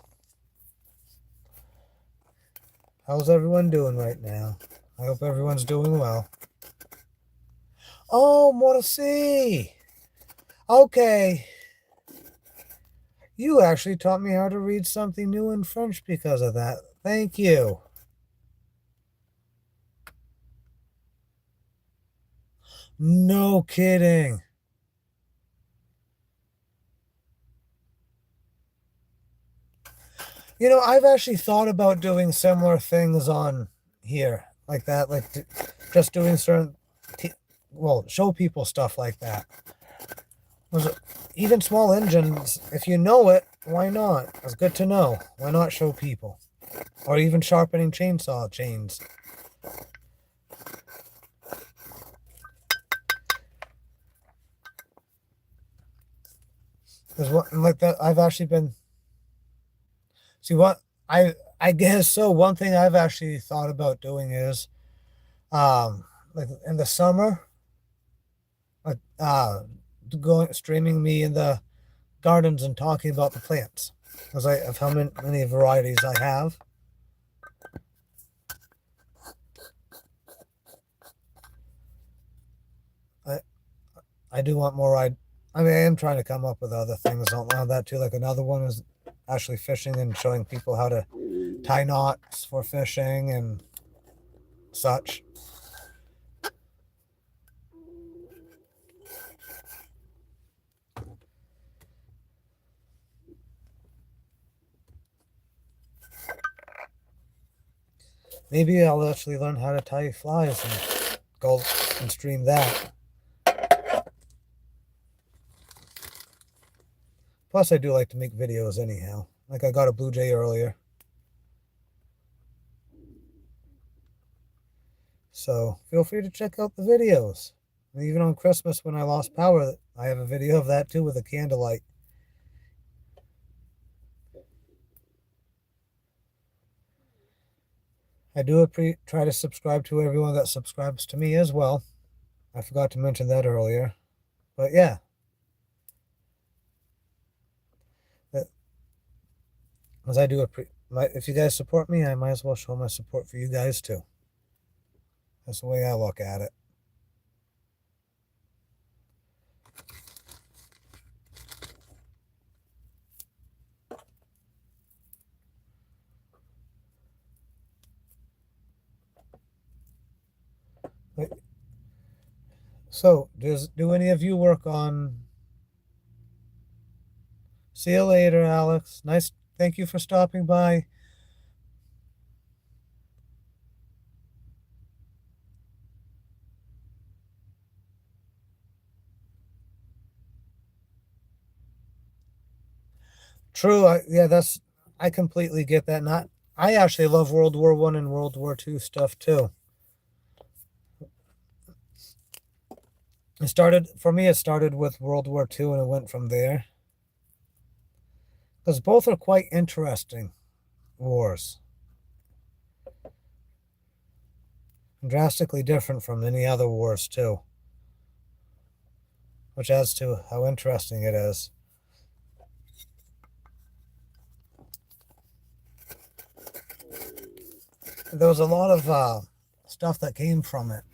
How's everyone doing right now? I hope everyone's doing well. Oh, more to see. Okay. You actually taught me how to read something new in French because of that. Thank you. No kidding. I've actually thought about doing similar things on here, like that, like just doing certain, show people stuff like that. Even small engines, if you know it, why not? It's good to know. Why not show people? Or even sharpening chainsaw chains. Because like that, I've actually been. See what I guess so. One thing I've actually thought about doing is, like in the summer, like going streaming me in the gardens and talking about the plants, because of how many varieties I have. I do want more. I mean, I am trying to come up with other things on that too. Like another one is actually fishing and showing people how to tie knots for fishing and such. Maybe I'll actually learn how to tie flies and go and stream that. Plus, I do like to make videos anyhow. Like I got a blue jay earlier. So feel free to check out the videos. And even on Christmas when I lost power, I have a video of that too with a candlelight. I do try to subscribe to everyone that subscribes to me as well. I forgot to mention that earlier. But yeah. As I do if you guys support me, I might as well show my support for you guys too. That's the way I look at it. So, do any of you work on? See you later, Alex. Nice. Thank you for stopping by. True. I completely get that. I actually love World War I and World War II stuff too. It started with World War II and it went from there. Because both are quite interesting wars. And drastically different from any other wars too. Which adds to how interesting it is. There was a lot of stuff that came from it.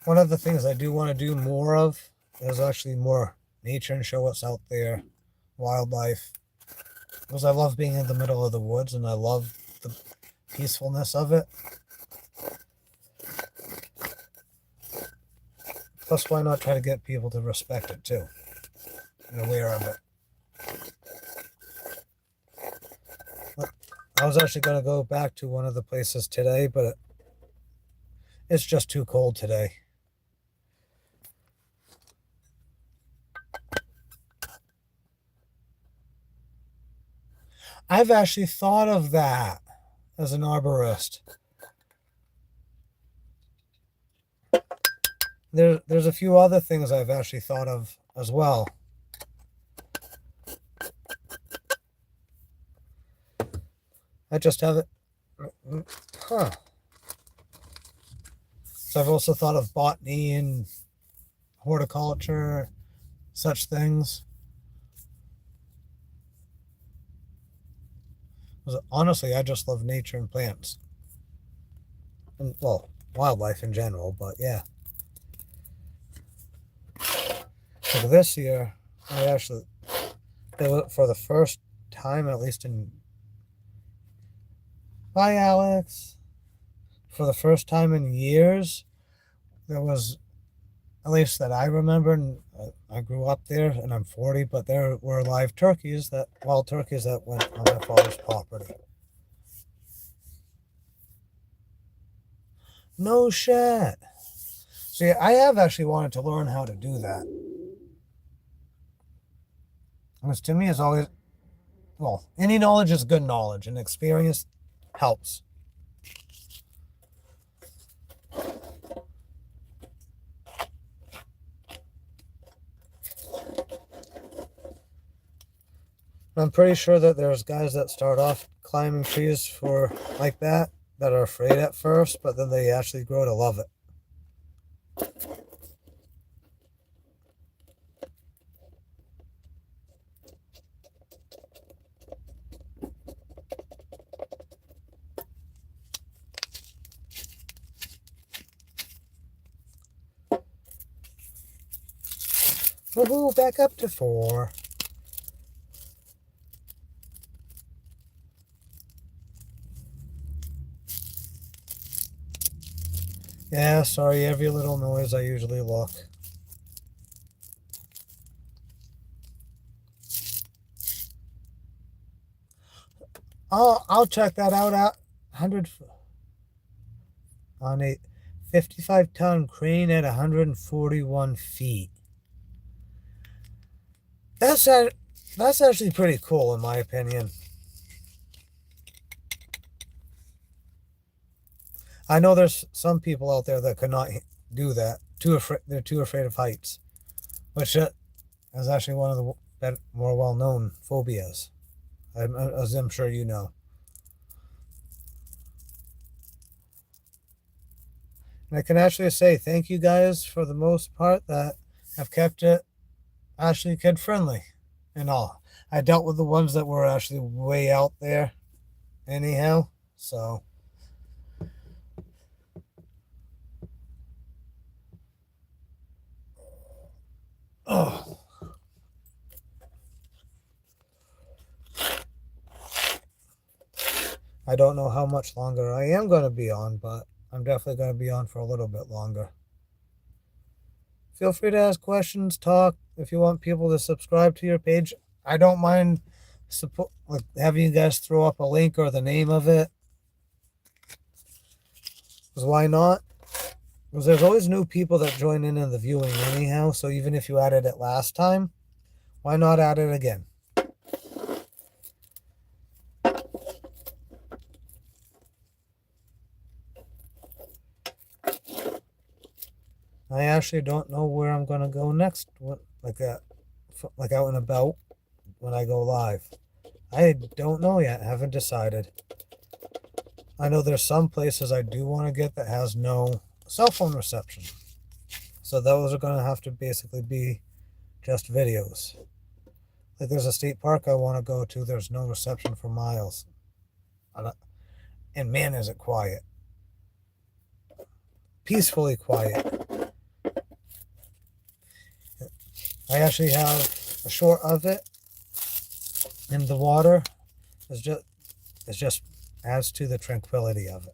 One of the things I do want to do more of is actually more nature and show what's out there, wildlife. Because I love being in the middle of the woods and I love peacefulness of it. Plus, why not try to get people to respect it too and aware of it? I was actually going to go back to one of the places today, but it's just too cold today. I've actually thought of that as an arborist. There's a few other things I've actually thought of as well. I just haven't. Huh. So I've also thought of botany and horticulture, such things. Honestly, I just love nature and plants. And, well, wildlife in general, but yeah. So this year, I actually, for the first time, at least in... Bye, Alex. For the first time in years, there was, at least that I remember, and I grew up there, and I'm 40, but there were live turkeys, wild turkeys that went on my father's property. No shit. See, I have actually wanted to learn how to do that. Because to me, it's always, well, any knowledge is good knowledge, and experience helps. I'm pretty sure that there's guys that start off climbing trees for like that are afraid at first, but then they actually grow to love it. Woohoo, back up to 4. Yeah, sorry, every little noise I usually look. I'll check that out at 100 on a 55-ton crane at 141 feet. That's actually pretty cool in my opinion. I know there's some people out there that could not do that. They're too afraid of heights, which is actually one of the more well-known phobias, as I'm sure you know. And I can actually say thank you guys for the most part that have kept it actually kid-friendly and all. I dealt with the ones that were actually way out there anyhow, so... Oh. I don't know how much longer I am going to be on, but I'm definitely going to be on for a little bit longer. Feel free to ask questions, talk. If you want people to subscribe to your page, I don't mind having you guys throw up a link or the name of it. Because why not? Because there's always new people that join in the viewing anyhow, so even if you added it last time, why not add it again? I actually don't know where I'm going to go next, like out and about when I go live. I don't know yet, haven't decided. I know there's some places I do want to get that has no cell phone reception. So those are going to have to basically be just videos. Like there's a state park I want to go to, there's no reception for miles. And man, is it quiet. Peacefully quiet. I actually have a short of it, and the water is just adds to the tranquility of it.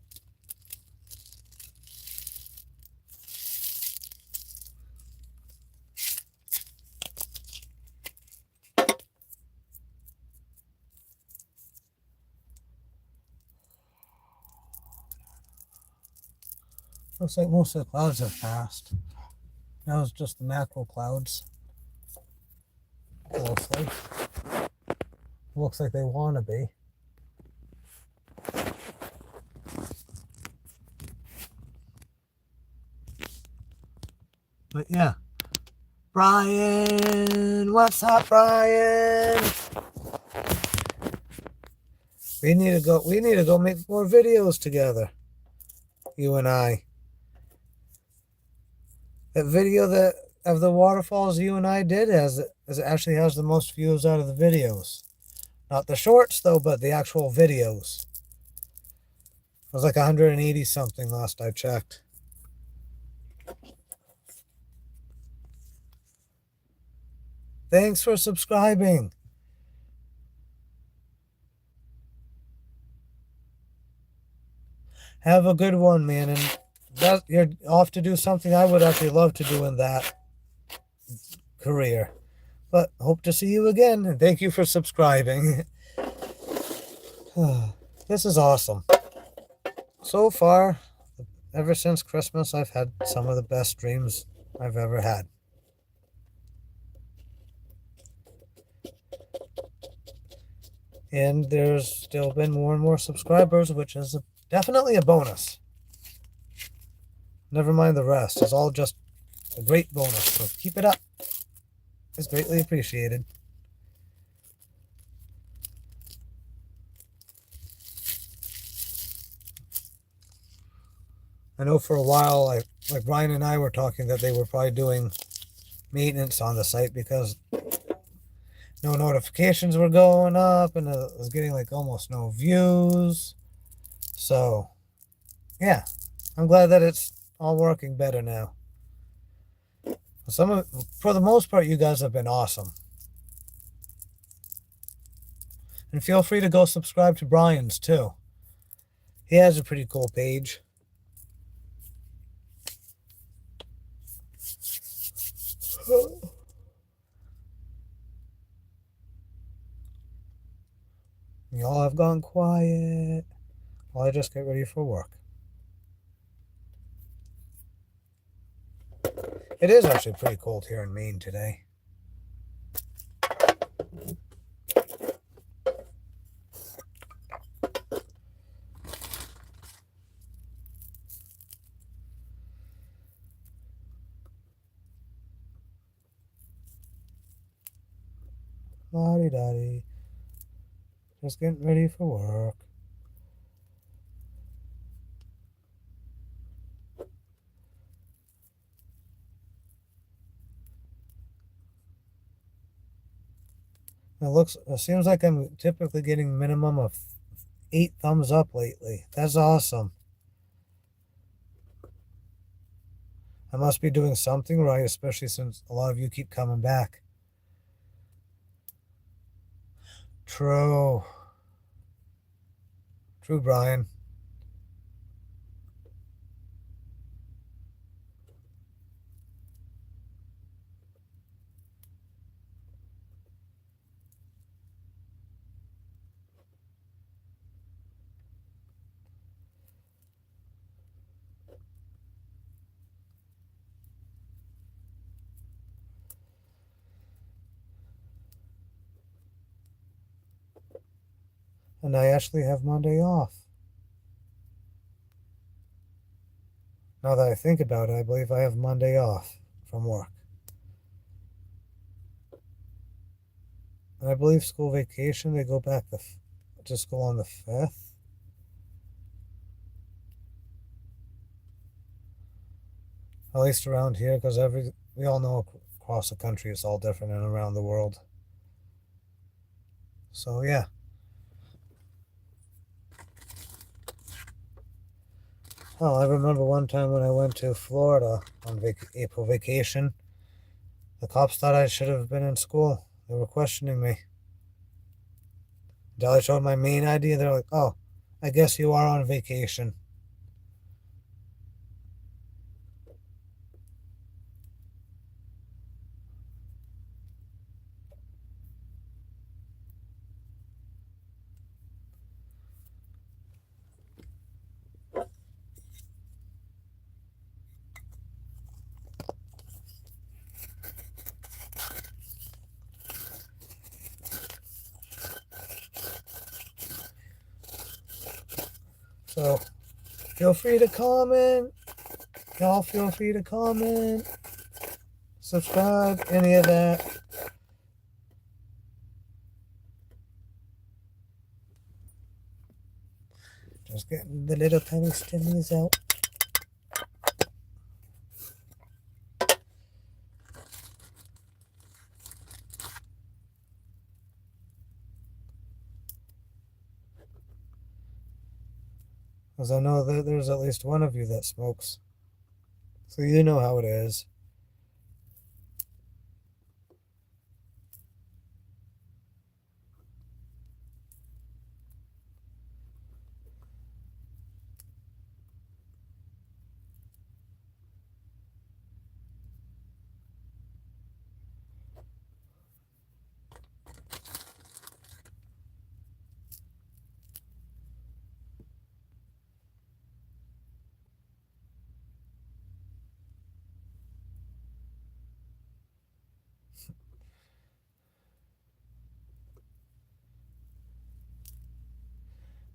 Looks like most of the clouds have passed. Now it's just the macro clouds. Mostly. Looks like they want to be. But yeah. Brian! What's up, Brian? We need to go make more videos together. You and I. That video of the waterfalls you and I did actually has the most views out of the videos. Not the shorts though, but the actual videos. It was like 180 something last I checked. Thanks for subscribing. Have a good one, man. And you're off to do something I would actually love to do in that career. But hope to see you again. And thank you for subscribing. This is awesome. So far, ever since Christmas, I've had some of the best dreams I've ever had. And there's still been more and more subscribers, which is definitely a bonus. Never mind the rest. It's all just a great bonus. So keep it up. It's greatly appreciated. I know for a while, like Ryan and I were talking that they were probably doing maintenance on the site because no notifications were going up and it was getting like almost no views. So, yeah, I'm glad that it's all working better now. For the most part, you guys have been awesome. And feel free to go subscribe to Brian's too. He has a pretty cool page. Y'all have gone quiet while I just get ready for work. It is actually pretty cold here in Maine today. La-di-da-di. Just getting ready for work. It seems like I'm typically getting a minimum of 8 thumbs up lately. That's awesome. I must be doing something right, especially since a lot of you keep coming back. True, Brian. And I actually have Monday off. Now that I think about it, I believe I have Monday off from work. And I believe school vacation, they go back to school on the 5th. At least around here, because we all know across the country it's all different and around the world. So yeah. Oh, I remember one time when I went to Florida on April vacation. The cops thought I should have been in school. They were questioning me. Until I showed my Maine ID, they're like, oh, I guess you are on vacation. So feel free to comment. Y'all feel free to comment, subscribe, any of that. Just getting the little tiny stimmies out. Because I know that there's at least one of you that smokes. So you know how it is.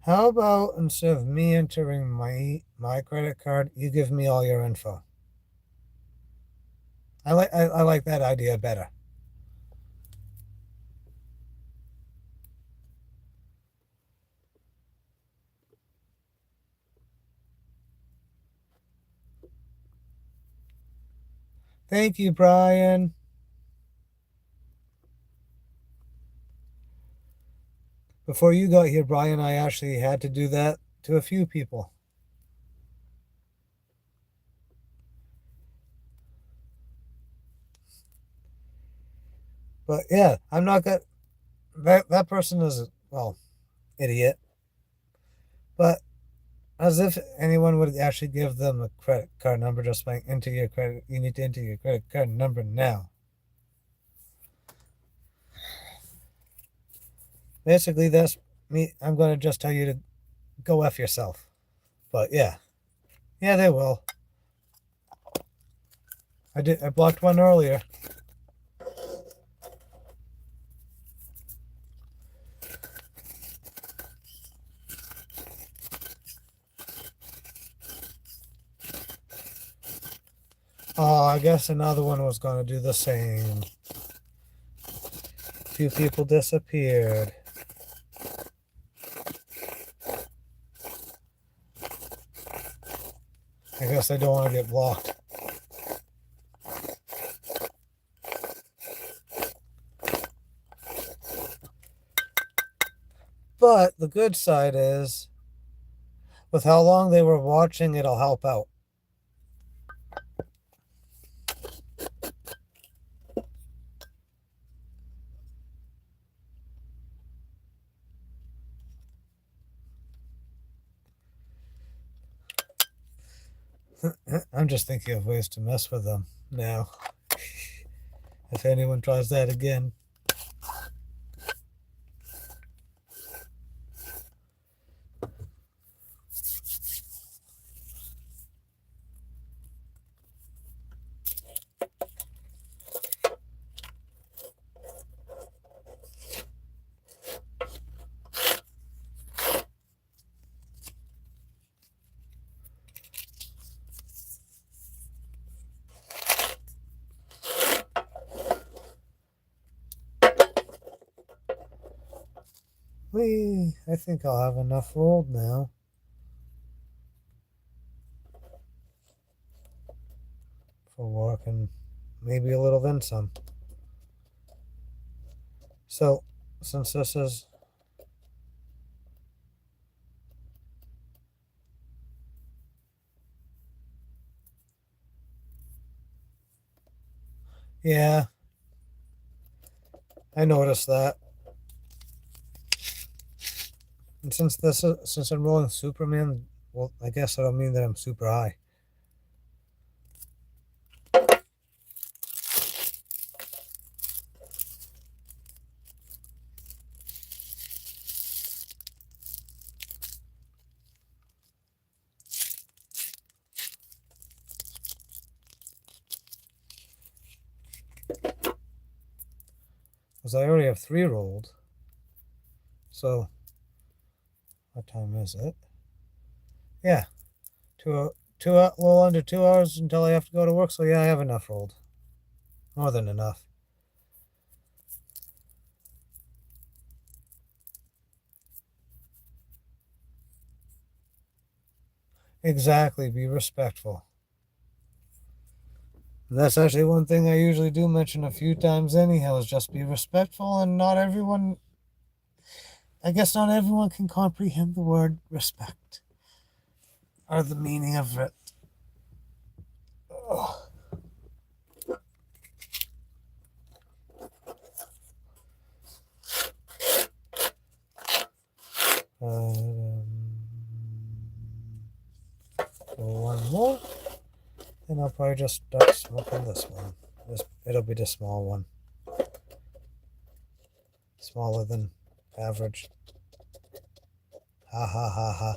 How about instead of me entering my credit card, you give me all your info? I like that idea better. Thank you, Brian. Before you got here, Brian, I actually had to do that to a few people. But yeah, I'm not gonna. That person is well, idiot. But as if anyone would actually give them a credit card number just by enter your credit. You need to enter your credit card number now. Basically, that's me. I'm going to just tell you to go F yourself. But yeah. Yeah, they will. I blocked one earlier. Oh, I guess another one was going to do the same. Two people disappeared. I guess I don't want to get blocked. But the good side is, with how long they were watching, it'll help out. I'm just thinking of ways to mess with them now. If anyone tries that again. I think I'll have enough rolled now. For work and maybe a little then some. So, since this is... Yeah, I noticed that. And since I'm rolling Superman, well, I guess that'll mean that I'm super high. Because I already have 3 rolled. So, what time is it? Yeah, a little under 2 hours until I have to go to work. So yeah, I have enough rolled. More than enough. Exactly. Be respectful. And that's actually one thing I usually do mention a few times anyhow, is just be respectful, and not everyone, I guess not everyone can comprehend the word respect or the meaning of it. Oh. One more, and I'll probably just start smoking this one. It'll be the small one. Smaller than average. Ha ha ha ha.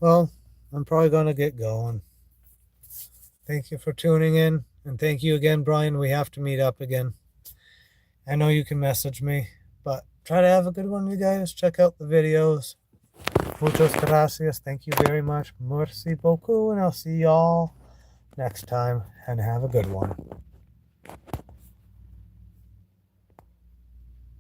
Well, I'm probably going to get going. Thank you for tuning in. And thank you again, Brian. We have to meet up again. I know you can message me, but try to have a good one, you guys. Check out the videos. Muchas gracias. Thank you very much. Merci beaucoup. And I'll see y'all next time. And have a good one.